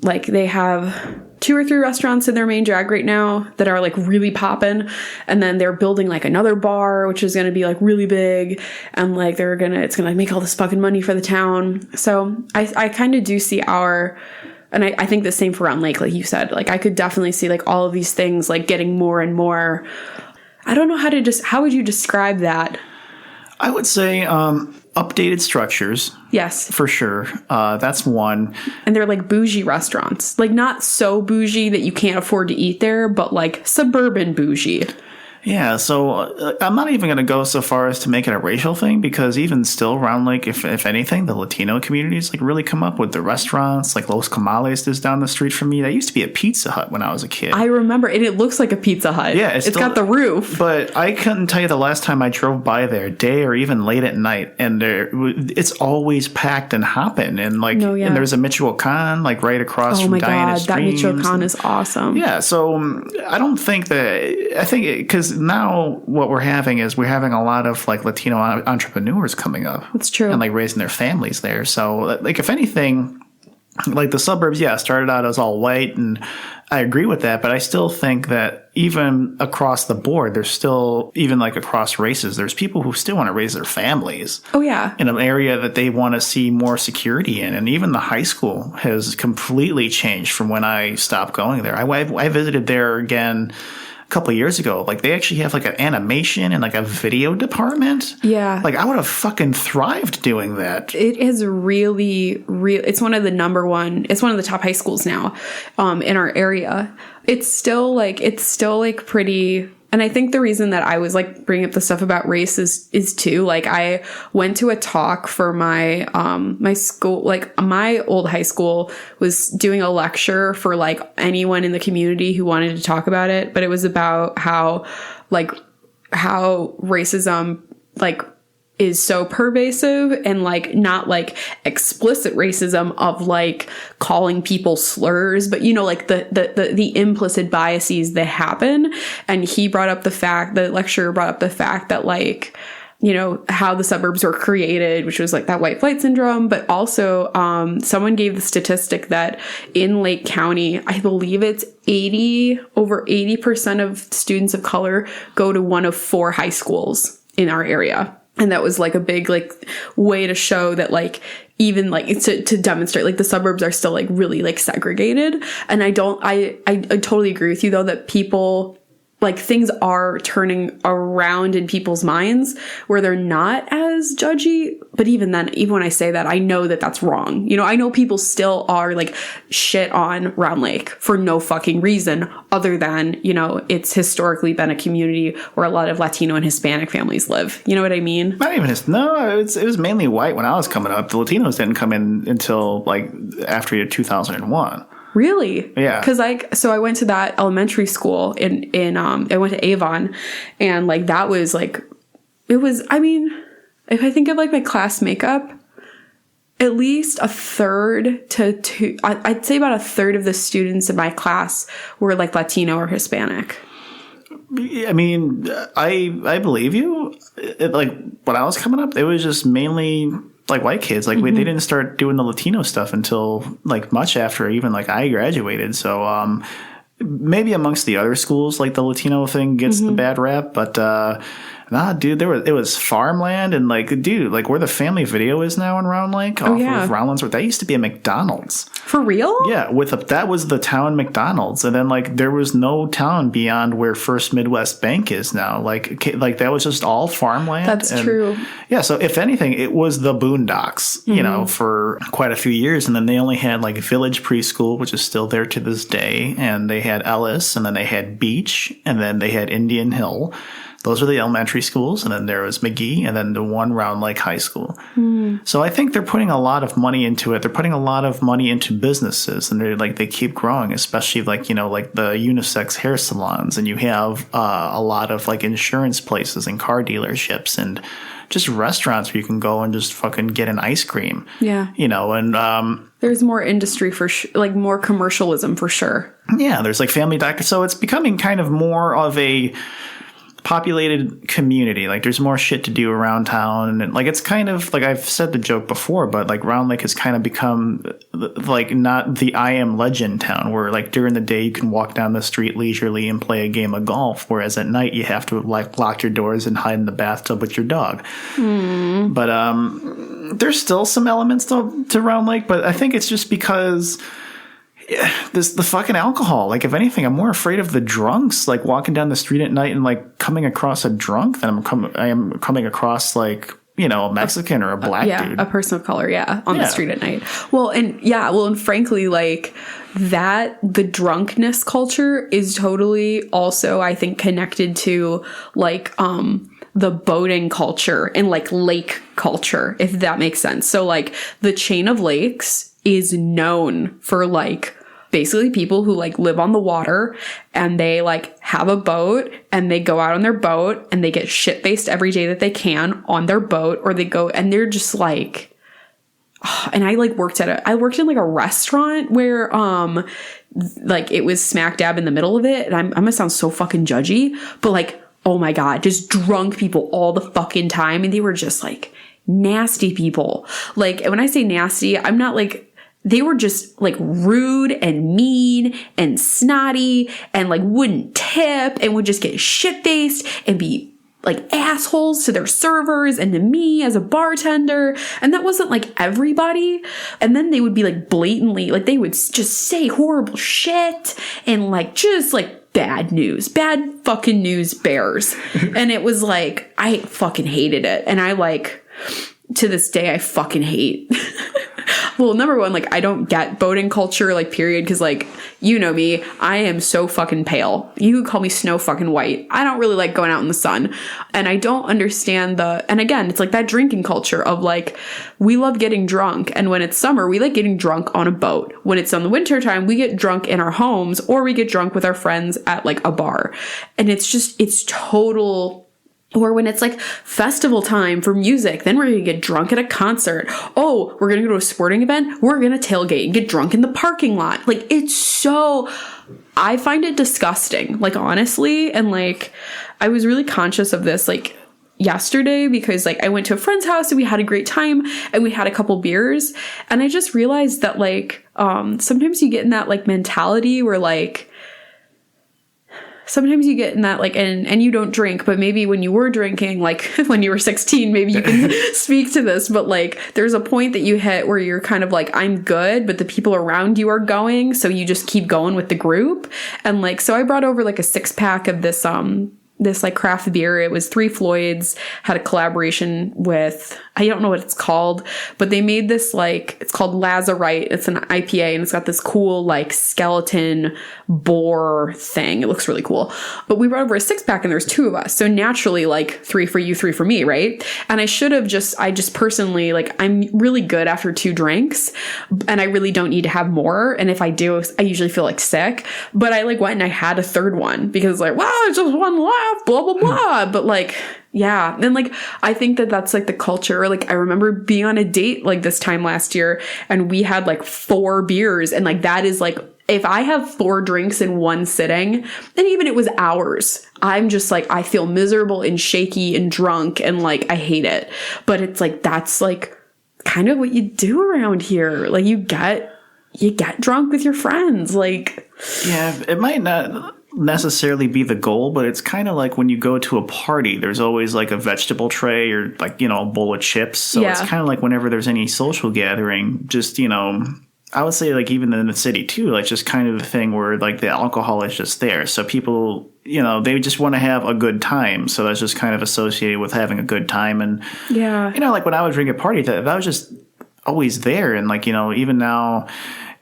like they have 2 or 3 restaurants in their main drag right now that are like really popping. And then they're building like another bar, which is going to be like really big. And like it's going to make all this fucking money for the town. So I kind of do see and I think the same for Round Lake, like you said. Like I could definitely see like all of these things like getting more and more. I don't know how would you describe that? I would say updated structures. Yes. For sure. That's one. And they're like bougie restaurants. Like not so bougie that you can't afford to eat there, but like suburban bougie. Yeah, so I'm not even going to go so far as to make it a racial thing, because even still, Round Lake, if anything, the Latino communities like really come up with the restaurants. Like Los Camales is down the street from me. That used to be a Pizza Hut when I was a kid. I remember, and it looks like a Pizza Hut. Yeah, it's got the roof. But I couldn't tell you the last time I drove by there, day or even late at night, and it's always packed and hopping. And like, and there's a Michoacan like right across from Diana Streams. Oh my God, that Michoacan is awesome. Yeah, so I don't think that. I think because now what we're having a lot of like Latino entrepreneurs coming up. That's true. And like raising their families there. So like if anything, like the suburbs, started out as all white, and I agree with that, but I still think that even across the board, there's still, even like across races, there's people who still want to raise their families. Oh, yeah. In an area that they want to see more security in. And even the high school has completely changed from when I stopped going there. I visited there again couple of years ago. Like they actually have like an animation and like a video department. Yeah. Like I would have fucking thrived doing that. It is really it's one of the top high schools now in our area. It's still pretty. And I think the reason that I was like bringing up the stuff about race is too, like I went to a talk for my my school, like my old high school was doing a lecture for like anyone in the community who wanted to talk about it, but it was about how racism like is so pervasive, and like not like explicit racism of like calling people slurs, but you know, like the implicit biases that happen. And the lecturer brought up the fact that like, you know, how the suburbs were created, which was like that white flight syndrome. But also someone gave the statistic that in Lake County, I believe it's over 80% of students of color go to one of 4 high schools in our area. And that was like a big like way to show that like even like to demonstrate like the suburbs are still like really like segregated. And I totally agree with you though that people like things are turning around in people's minds where they're not as judgy. But even then, even when I say that, I know that that's wrong. You know, I know people still are like shit on Round Lake for no fucking reason other than, you know, it's historically been a community where a lot of Latino and Hispanic families live. You know what I mean? Not even no, it was mainly white when I was coming up. The Latinos didn't come in until like after 2001. Really? Yeah. Because so I went to that elementary school I went to Avon, and like that was like, it was, I mean, if I think of like my class makeup, at least a third to two, I'd say about a third of the students in my class were like Latino or Hispanic. I mean, I believe you. Like when I was coming up, it was just mainly like white kids. Like they didn't start doing the Latino stuff until like much after even like I graduated. So maybe amongst the other schools, like the Latino thing gets the bad rap, but nah, dude, it was farmland, and like, dude, like where the Family Video is now in Round Lake, off of Roundlands, that used to be a McDonald's. For real? Yeah, that was the town McDonald's, and then like there was no town beyond where First Midwest Bank is now. Like that was just all farmland. That's true. Yeah, so if anything, it was the boondocks, you know, for quite a few years, and then they only had like Village Preschool, which is still there to this day, and they had Ellis, and then they had Beach, and then they had Indian Hill. Those are the elementary schools, and then there was McGee, and then the one Round Lake High School. So I think they're putting a lot of money into it. They're putting a lot of money into businesses, and they keep growing, especially like, you know, like the unisex hair salons, and you have a lot of like insurance places and car dealerships and just restaurants where you can go and just fucking get an ice cream. Yeah. You know, and there's more industry for like more commercialism for sure. Yeah, there's like family doctors. So it's becoming kind of more of a populated community. Like there's more shit to do around town, and like it's kind of like, I've said the joke before, but like Round Lake has kind of become like not the I Am Legend town where like during the day you can walk down the street leisurely and play a game of golf, whereas at night you have to like lock your doors and hide in the bathtub with your dog. But there's still some elements to Round Lake, but I think it's just because the fucking alcohol. Like if anything, I'm more afraid of the drunks like walking down the street at night and like coming across a drunk than I am coming across like, you know, a Mexican or a black dude. A person of color, on the street at night. And frankly, like that, the drunkenness culture is totally also, I think, connected to like the boating culture and like lake culture, if that makes sense. So like the chain of lakes is known for like basically people who like live on the water and they like have a boat and they go out on their boat and they get shit-faced every day that they can on their boat, or they go and they're just like, and I worked in like a restaurant where like it was smack dab in the middle of it, and I'm gonna sound so fucking judgy, but like, oh my God, just drunk people all the fucking time, and they were just like nasty people. Like, and when I say nasty, I'm not like, they were just like rude and mean and snotty and like wouldn't tip and would just get shit-faced and be like assholes to their servers and to me as a bartender. And that wasn't like everybody. And then they would be like blatantly, like they would just say horrible shit and like just like bad fucking news bears. And it was like, I fucking hated it. And I like, to this day, I fucking hate. Well, number one, like I don't get boating culture, like period. Cause like, you know me, I am so fucking pale. You could call me snow fucking white. I don't really like going out in the sun. And I don't understand and again, it's like that drinking culture of like, we love getting drunk. And when it's summer, we like getting drunk on a boat. When it's on the winter time, we get drunk in our homes or we get drunk with our friends at like a bar. And it's total. Or when it's like festival time for music, then we're going to get drunk at a concert. Oh, we're going to go to a sporting event. We're going to tailgate and get drunk in the parking lot. Like, it's so, I find it disgusting, like, honestly. And like, I was really conscious of this, like, yesterday, because like I went to a friend's house and we had a great time and we had a couple beers. And I just realized that like, sometimes you get in that like mentality where like, sometimes you get in that, like, and you don't drink, but maybe when you were drinking, like when you were 16, maybe you can speak to this, but like there's a point that you hit where you're kind of like, I'm good, but the people around you are going, so you just keep going with the group. And like, so I brought over like a 6-pack of this like craft beer. It was Three Floyds, had a collaboration with, I don't know what it's called, but they made this, like, it's called Lazarite. It's an IPA, and it's got this cool like skeleton boar thing. It looks really cool. But we brought over a 6-pack, and there's 2 of us. So naturally, like, 3 for you, 3 for me, right? And I just personally, like, I'm really good after 2 drinks, and I really don't need to have more. And if I do, I usually feel like sick. But I like went and I had a 3rd one because like, wow, it's just one left, blah, blah, blah. But like, yeah. And like, I think that that's like the culture. Like, I remember being on a date like this time last year, and we had like 4 beers. And like, that is like, if I have 4 drinks in one sitting, and even it was hours, I'm just like, I feel miserable and shaky and drunk, and like, I hate it. But it's like, that's like kind of what you do around here. Like, you get drunk with your friends. Like, yeah, it might not necessarily be the goal, but it's kind of like when you go to a party, there's always like a vegetable tray or like, you know, a bowl of chips. So it's kind of like whenever there's any social gathering, just, you know, I would say like even in the city too, like just kind of a thing where like the alcohol is just there. So people, you know, they just want to have a good time. So that's just kind of associated with having a good time. And, you know, like when I would drink at party, that was just always there. And like, you know, even now,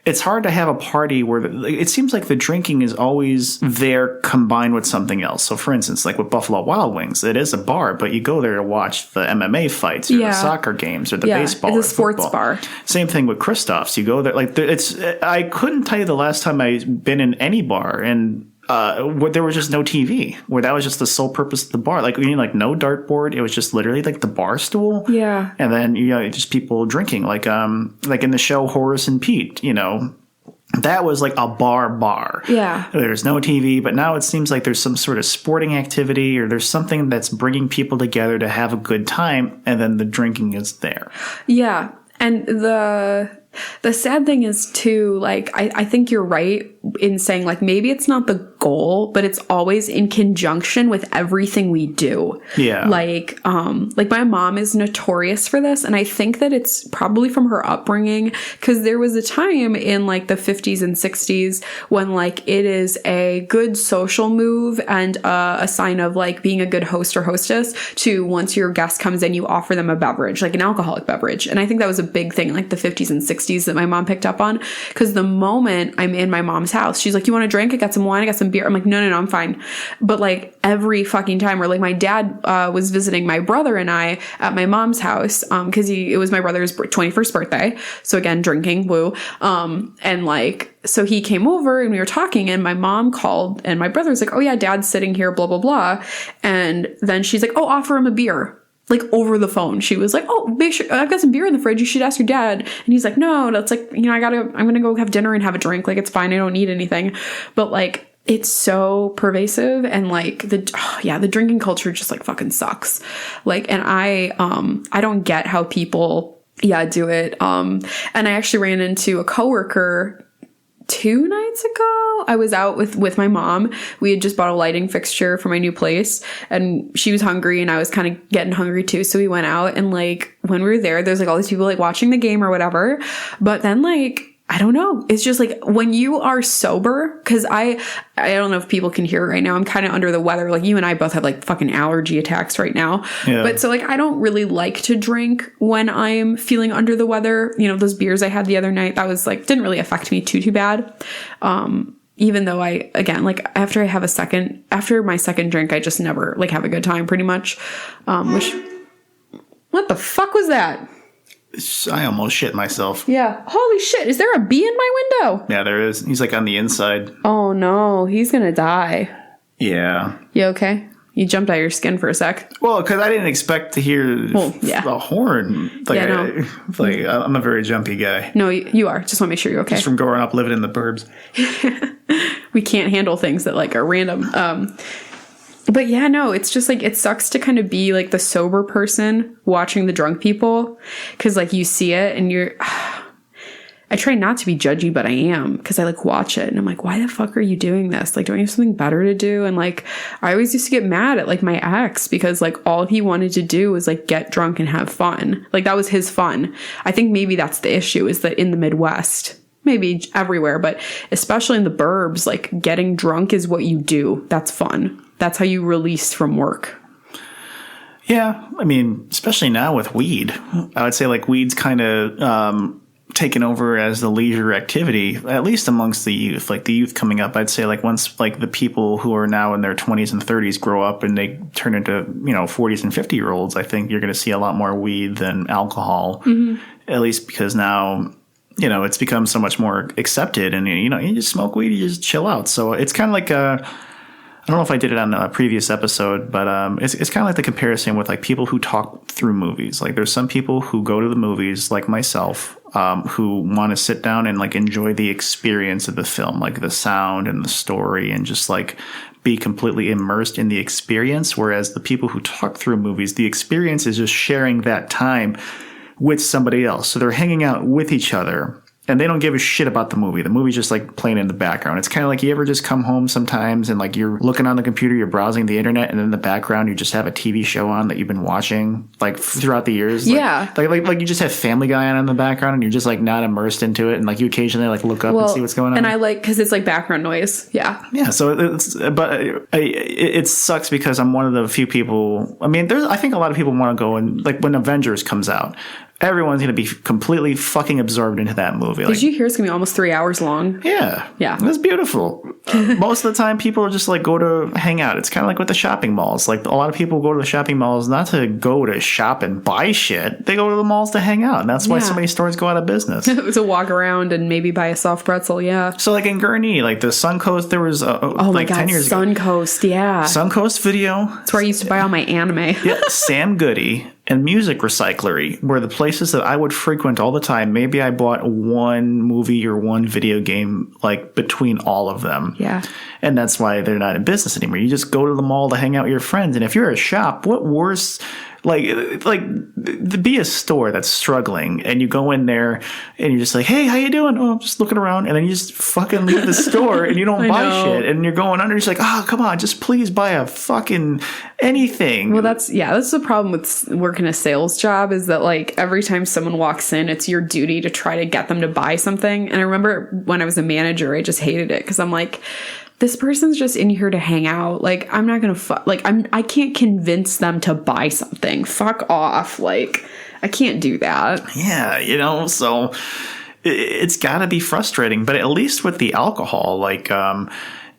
it's hard to have a party where it seems like the drinking is always there combined with something else. So, for instance, like with Buffalo Wild Wings, it is a bar, but you go there to watch the MMA fights or the soccer games or the baseball. It's a sports bar. Same thing with Christoph's. You go there, like I couldn't tell you the last time I've been in any bar and where there was just no TV, where that was just the sole purpose of the bar. Like, you mean like no dartboard? It was just literally like the bar stool. Yeah. And then, you know, just people drinking, like in the show Horace and Pete, you know, that was like a bar. Yeah. There's no TV, but now it seems like there's some sort of sporting activity or there's something that's bringing people together to have a good time. And then the drinking is there. Yeah. And the sad thing is too, like, I think you're right in saying like, maybe it's not the goal, but it's always in conjunction with everything we do. Yeah. Like my mom is notorious for this. And I think that it's probably from her upbringing, because there was a time in like the 50s and 60s when like it is a good social move and a sign of like being a good host or hostess to, once your guest comes in, you offer them a beverage, like an alcoholic beverage. And I think that was a big thing in like the 50s and 60s that my mom picked up on, because the moment I'm in my mom's house, she's like, you want a drink? I got some wine, I got some beer. I'm like, no, I'm fine. But like every fucking time, or like my dad was visiting my brother and I at my mom's house, because it was my brother's 21st birthday. So again, drinking, woo. And like, so he came over and we were talking, and my mom called and my brother was like, oh yeah, dad's sitting here, blah, blah, blah. And then she's like, oh, offer him a beer. Like over the phone. She was like, oh, make sure, I've got some beer in the fridge. You should ask your dad. And he's like, no, that's like, you know, I'm going to go have dinner and have a drink. Like, it's fine. I don't need anything. But like, it's so pervasive, and like the drinking culture just like fucking sucks. Like, and I don't get how people, do it. And I actually ran into a coworker 2 nights ago. I was out with my mom. We had just bought a lighting fixture for my new place, and she was hungry and I was kind of getting hungry too. So we went out, and like when we were there, there's like all these people like watching the game or whatever. But then like, I don't know. It's just like when you are sober, because I don't know if people can hear it right now. I'm kind of under the weather. Like you and I both have like fucking allergy attacks right now. Yeah. But so like, I don't really like to drink when I'm feeling under the weather. You know, those beers I had the other night, that was like, didn't really affect me too bad. Even though I, again, like after my second drink, I just never like have a good time pretty much. What the fuck was that? I almost shit myself. Yeah. Holy shit. Is there a bee in my window? Yeah, there is. He's like on the inside. Oh no. He's going to die. Yeah. You okay? You jumped out of your skin for a sec. Well, because I didn't expect to hear a horn. Like, I'm a very jumpy guy. No, you are. Just want to make sure you're okay. Just from growing up living in the burbs. We can't handle things that like are random. But yeah, no, it's just like, it sucks to kind of be like the sober person watching the drunk people, because like you see it and I try not to be judgy, but I am, because I like watch it and I'm like, why the fuck are you doing this? Like, don't you have something better to do? And like, I always used to get mad at like my ex because like all he wanted to do was like get drunk and have fun. Like that was his fun. I think maybe that's the issue, is that in the Midwest, maybe everywhere, but especially in the burbs, like getting drunk is what you do. That's fun. That's how you release from work. Yeah, I mean, especially now with weed, I would say like weed's kind of taken over as the leisure activity, at least amongst the youth. Like the youth coming up, I'd say like once like the people who are now in their 20s and 30s grow up and they turn into, you know, 40s and 50-year-olds, I think you're going to see a lot more weed than alcohol, at least because now, you know, it's become so much more accepted, and, you know, you just smoke weed, you just chill out. So it's kind of like I don't know if I did it on a previous episode, but it's kind of like the comparison with like people who talk through movies. Like there's some people who go to the movies, like myself, who want to sit down and like enjoy the experience of the film, like the sound and the story, and just like be completely immersed in the experience. Whereas the people who talk through movies, the experience is just sharing that time with somebody else. So they're hanging out with each other. And they don't give a shit about the movie. The movie's just like playing in the background. It's kind of like you ever just come home sometimes and like you're looking on the computer, you're browsing the internet, and in the background you just have a TV show on that you've been watching like throughout the years. Yeah. Like you just have Family Guy on in the background and you're just like not immersed into it, and like you occasionally like look up and see what's going on. And I like, because it's like background noise. Yeah. Yeah. So it sucks because I'm one of the few people. I mean, I think a lot of people want to go and like when Avengers comes out, everyone's going to be completely fucking absorbed into that movie. Did you hear it's going to be almost 3 hours long? Yeah. Yeah. It's beautiful. Most of the time, people just like go to hang out. It's kind of like with the shopping malls. Like a lot of people go to the shopping malls not to go to shop and buy shit. They go to the malls to hang out. And that's why so many stores go out of business. To walk around and maybe buy a soft pretzel. Yeah. So like in Gurnee, like the Suncoast, there was oh my God, 10 years ago. Suncoast. Yeah. Suncoast Video. That's where I used to buy all my anime. Yeah. Sam Goody and Music Recyclery were the places that I would frequent all the time. Maybe I bought one movie or one video game like between all of them. Yeah. And that's why they're not in business anymore. You just go to the mall to hang out with your friends. And if you're a shop, what worse, like to be a store that's struggling and you go in there and you're just like, hey, how you doing? Oh, I'm just looking around. And then you just fucking leave the store and you don't buy shit. And you're going under. You're just like, oh, come on, just please buy a fucking anything. Well, that's the problem with working a sales job, is that like every time someone walks in, it's your duty to try to get them to buy something. And I remember when I was a manager, I just hated it because I'm like, this person's just in here to hang out. Like, I'm not going to I can't convince them to buy something. Fuck off. Like, I can't do that. Yeah, you know, so it's got to be frustrating. But at least with the alcohol, like,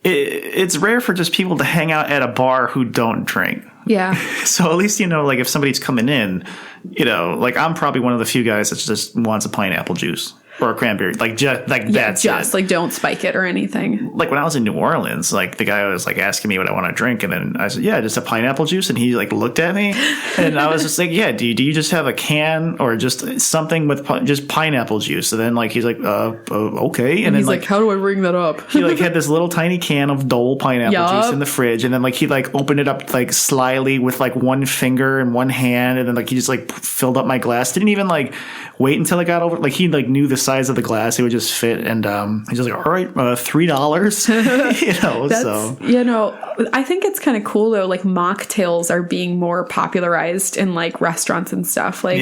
it's rare for just people to hang out at a bar who don't drink. Yeah. So at least, you know, like if somebody's coming in, you know, like I'm probably one of the few guys that just wants a pineapple juice. Or a cranberry, like that's it. Like don't spike it or anything. Like when I was in New Orleans, like the guy was like asking me what I want to drink, and then I said, "Yeah, just a pineapple juice." And he like looked at me, and I was just like, "Yeah, do you just have a can or just something with just pineapple juice?" And then like he's like, okay." And then he's like, "How do I ring that up?" He like had this little tiny can of Dole pineapple juice in the fridge, and then like he like opened it up like slyly with like one finger and one hand, and then like he just like filled up my glass. Didn't even like wait until it got over. Like he like knew the size of the glass; it would just fit. And he's just like, "All right, $3." You know, so you know, I think it's kind of cool though. Like mocktails are being more popularized in like restaurants and stuff. Like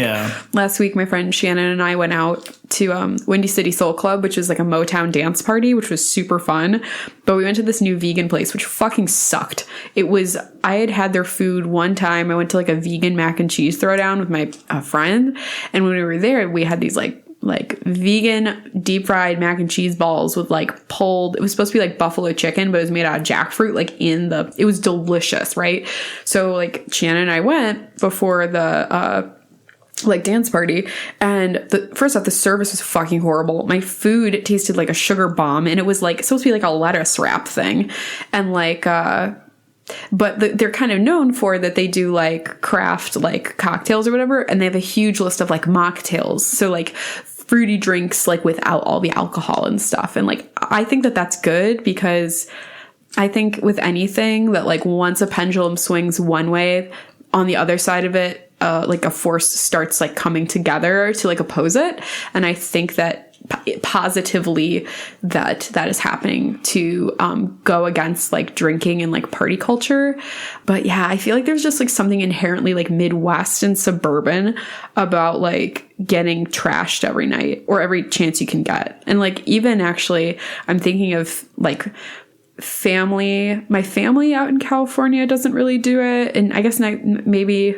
last week, my friend Shannon and I went out to Windy City Soul Club, which is like a Motown dance party, which was super fun. But we went to this new vegan place, which fucking sucked. I had their food one time. I went to like a vegan mac and cheese throwdown with my friend, and when we were there, we had these like vegan deep fried mac and cheese balls with like pulled, it was supposed to be like buffalo chicken, but it was made out of jackfruit, like it was delicious, right? So like Shannon and I went before the like dance party, and first off, the service was fucking horrible. My food tasted like a sugar bomb, and it was like supposed to be like a lettuce wrap thing, and like but they're kind of known for that they do like craft like cocktails or whatever, and they have a huge list of like mocktails, so like fruity drinks like without all the alcohol and stuff. And like I think that that's good, because I think with anything that like once a pendulum swings one way, on the other side of it like a force starts like coming together to like oppose it. And I think that positively that is happening to go against like drinking and like party culture. But yeah, I feel like there's just like something inherently like Midwest and suburban about like getting trashed every night or every chance you can get. And like even actually I'm thinking of like my family out in California doesn't really do it, and I guess maybe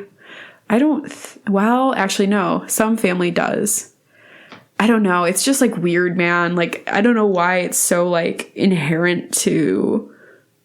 I don't well actually no, some family does. I don't know. It's just like weird, man. Like, I don't know why it's so like inherent to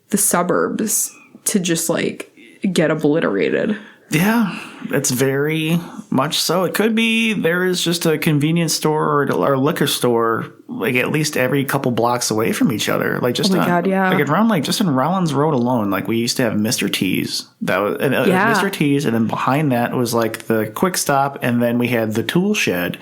the suburbs to just like get obliterated. Yeah, it's very much so. It could be there is just a convenience store or a liquor store like at least every couple blocks away from each other. Like just God, yeah. Like around like just in Rollins Road alone, like we used to have Mr. T's. That was Mr. T's, and then behind that was like the Quick Stop, and then we had the Tool Shed.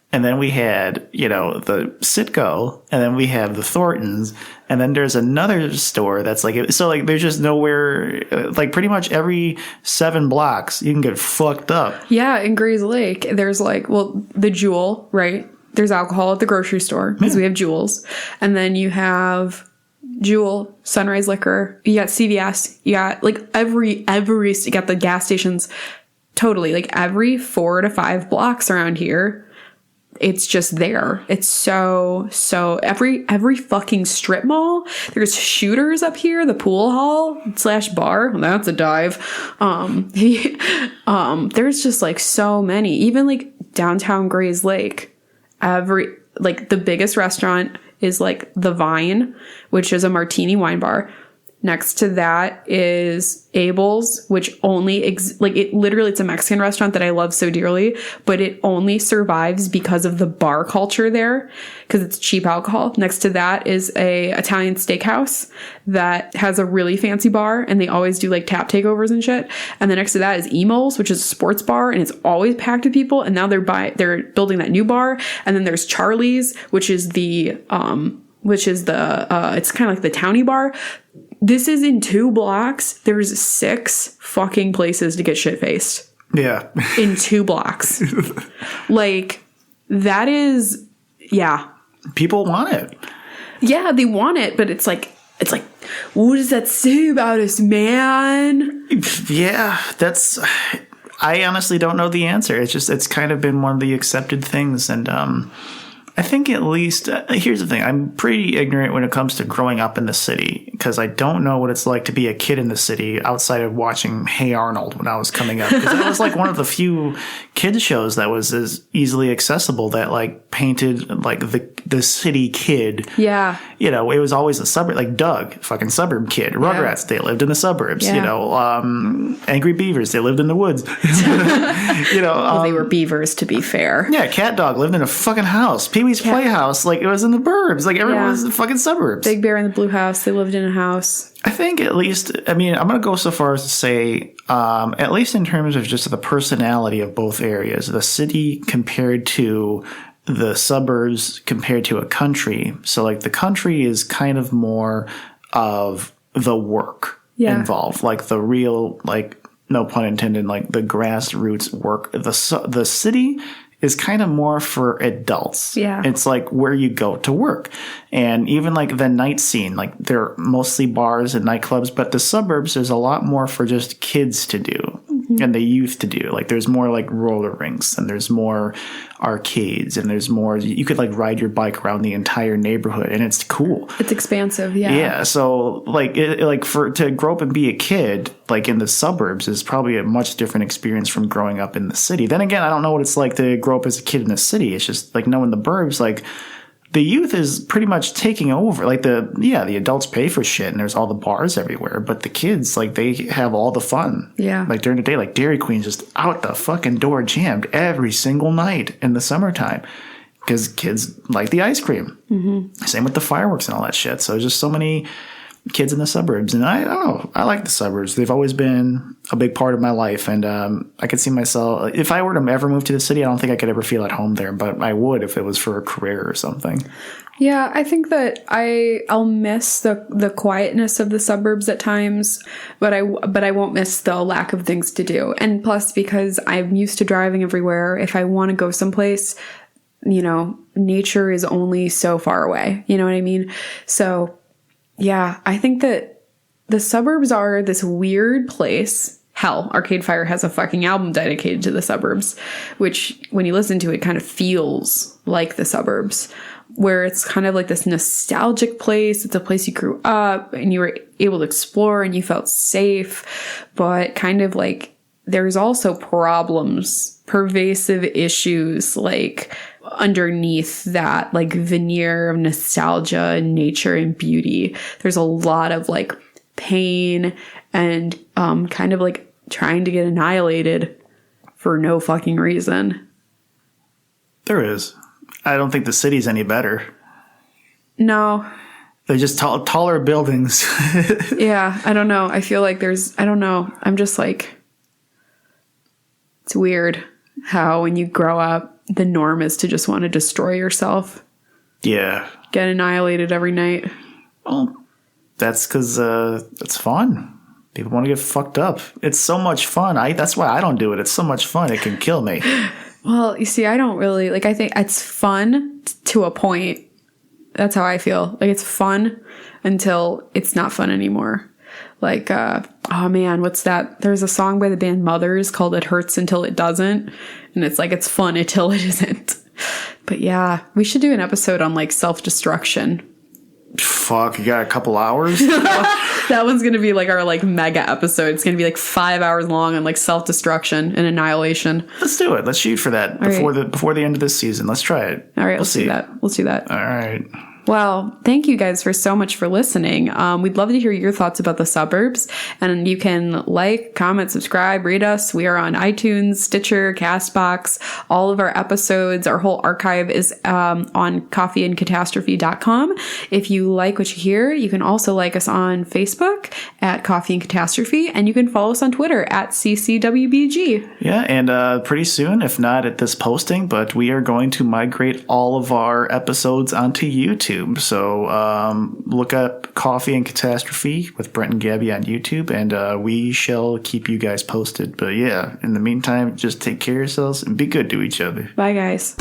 And then we had, you know, the Citgo, and then we have the Thorntons, and then there's another store that's like, so like there's just nowhere, like pretty much every 7 blocks you can get fucked up. Yeah, in Gray's Lake, there's like, well, the Jewel, right? There's alcohol at the grocery store because we have Jewels. And then you have Jewel, Sunrise Liquor, you got CVS, you got like every, you got the gas stations, totally, like every 4 to 5 blocks around here. It's just there. It's so every fucking strip mall. There's shooters up here. The pool hall / bar. That's a dive. There's just like so many. Even like downtown Gray's Lake. The biggest restaurant is like the Vine, which is a martini wine bar. Next to that is Abel's, which only it's a Mexican restaurant that I love so dearly, but it only survives because of the bar culture there, because it's cheap alcohol. Next to that is a Italian steakhouse that has a really fancy bar, and they always do like tap takeovers and shit. And then next to that is Emo's, which is a sports bar, and it's always packed with people. And now they're building that new bar. And then there's Charlie's, which is it's kind of like the towny bar. This is in 2 blocks. There's 6 fucking places to get shit-faced. Yeah. In 2 blocks. Like, that is, yeah. People want it. Yeah, they want it, but it's like, what does that say about us, man? Yeah, I honestly don't know the answer. It's kind of been one of the accepted things, and I think at least, here's the thing, I'm pretty ignorant when it comes to growing up in the city, because I don't know what it's like to be a kid in the city outside of watching Hey Arnold when I was coming up. Because that was like one of the few kids shows that was as easily accessible that like painted like the city kid. Yeah. You know, it was always a suburb, like Doug, fucking suburb kid. Rugrats, they lived in the suburbs. Yeah. You know, Angry Beavers, they lived in the woods. You know, well, they were beavers, to be fair. Yeah, Cat Dog lived in a fucking house. Pee-wee's Playhouse, like it was in the burbs. Like everyone was in the fucking suburbs. Big Bear and the Blue House, they lived in a house. I think at least, I mean, I'm going to go so far as to say, at least in terms of just the personality of both areas, the city compared to the suburbs compared to a country. So like the country is kind of more of the work involved, like the real, like no pun intended, like the grassroots work. The city is kind of more for adults. Yeah. It's like where you go to work. And even like the night scene, like they're mostly bars and nightclubs, but the suburbs, there's a lot more for just kids to do and the youth to do. Like there's more like roller rinks, and there's more arcades, and there's more, you could like ride your bike around the entire neighborhood, and it's cool. It's expansive. Yeah. Yeah. So like, to grow up and be a kid, like in the suburbs is probably a much different experience from growing up in the city. Then again, I don't know what it's like to grow up as a kid in the city. It's just like knowing the burbs, like the youth is pretty much taking over. Like the adults pay for shit, and there's all the bars everywhere, but the kids, like they have all the fun. Yeah. Like during the day, like Dairy Queen's just out the fucking door jammed every single night in the summertime because kids like the ice cream. Mm-hmm. Same with the fireworks and all that shit. So there's just so many kids in the suburbs, and I don't know, I like the suburbs. They've always been a big part of my life, and I could see myself, if I were to ever move to the city, I don't think I could ever feel at home there, but I would if it was for a career or something. Yeah, I think that I'll miss the quietness of the suburbs at times, but I won't miss the lack of things to do. And plus, because I'm used to driving everywhere, if I want to go someplace, nature is only so far away. You know what I mean? So yeah, I think that the suburbs are this weird place. Hell, Arcade Fire has a fucking album dedicated to the suburbs, which when you listen to it kind of feels like the suburbs, where it's kind of like this nostalgic place. It's a place you grew up and you were able to explore and you felt safe, but kind of like there's also problems, pervasive issues like underneath that like veneer of nostalgia and nature and beauty. There's a lot of like pain and kind of like trying to get annihilated for no fucking reason. There is. I don't think the city's any better. No. They're just taller buildings. Yeah, I don't know. I feel like I don't know. I'm just like, it's weird how when you grow up, the norm is to just want to destroy yourself. Yeah. Get annihilated every night. Well, that's because it's fun. People want to get fucked up. It's so much fun. That's why I don't do it. It's so much fun. It can kill me. Well, you see, I don't really, like, I think it's fun to a point. That's how I feel. Like, it's fun until it's not fun anymore. Like, oh man, what's that? There's a song by the band Mothers called It Hurts Until It Doesn't. And it's like, it's fun until it isn't. But yeah, we should do an episode on like self-destruction. Fuck, you got a couple hours? That one's going to be like our like mega episode. It's going to be like 5 hours long on like self-destruction and annihilation. Let's do it. Let's shoot for that before the end of this season. Let's try it. All right, let's do that. Let's do that. All right. Well, thank you guys for so much for listening. We'd love to hear your thoughts about the suburbs. And you can like, comment, subscribe, rate us. We are on iTunes, Stitcher, CastBox. All of our episodes, our whole archive is on coffeeandcatastrophe.com. If you like what you hear, you can also like us on Facebook at Coffee and Catastrophe. And you can follow us on Twitter at CCWBG. Yeah, and pretty soon, if not at this posting, but we are going to migrate all of our episodes onto YouTube. So look up Coffee and Catastrophe with Brent and Gabi on YouTube, and we shall keep you guys posted. But yeah, in the meantime, just take care of yourselves and be good to each other. Bye, guys.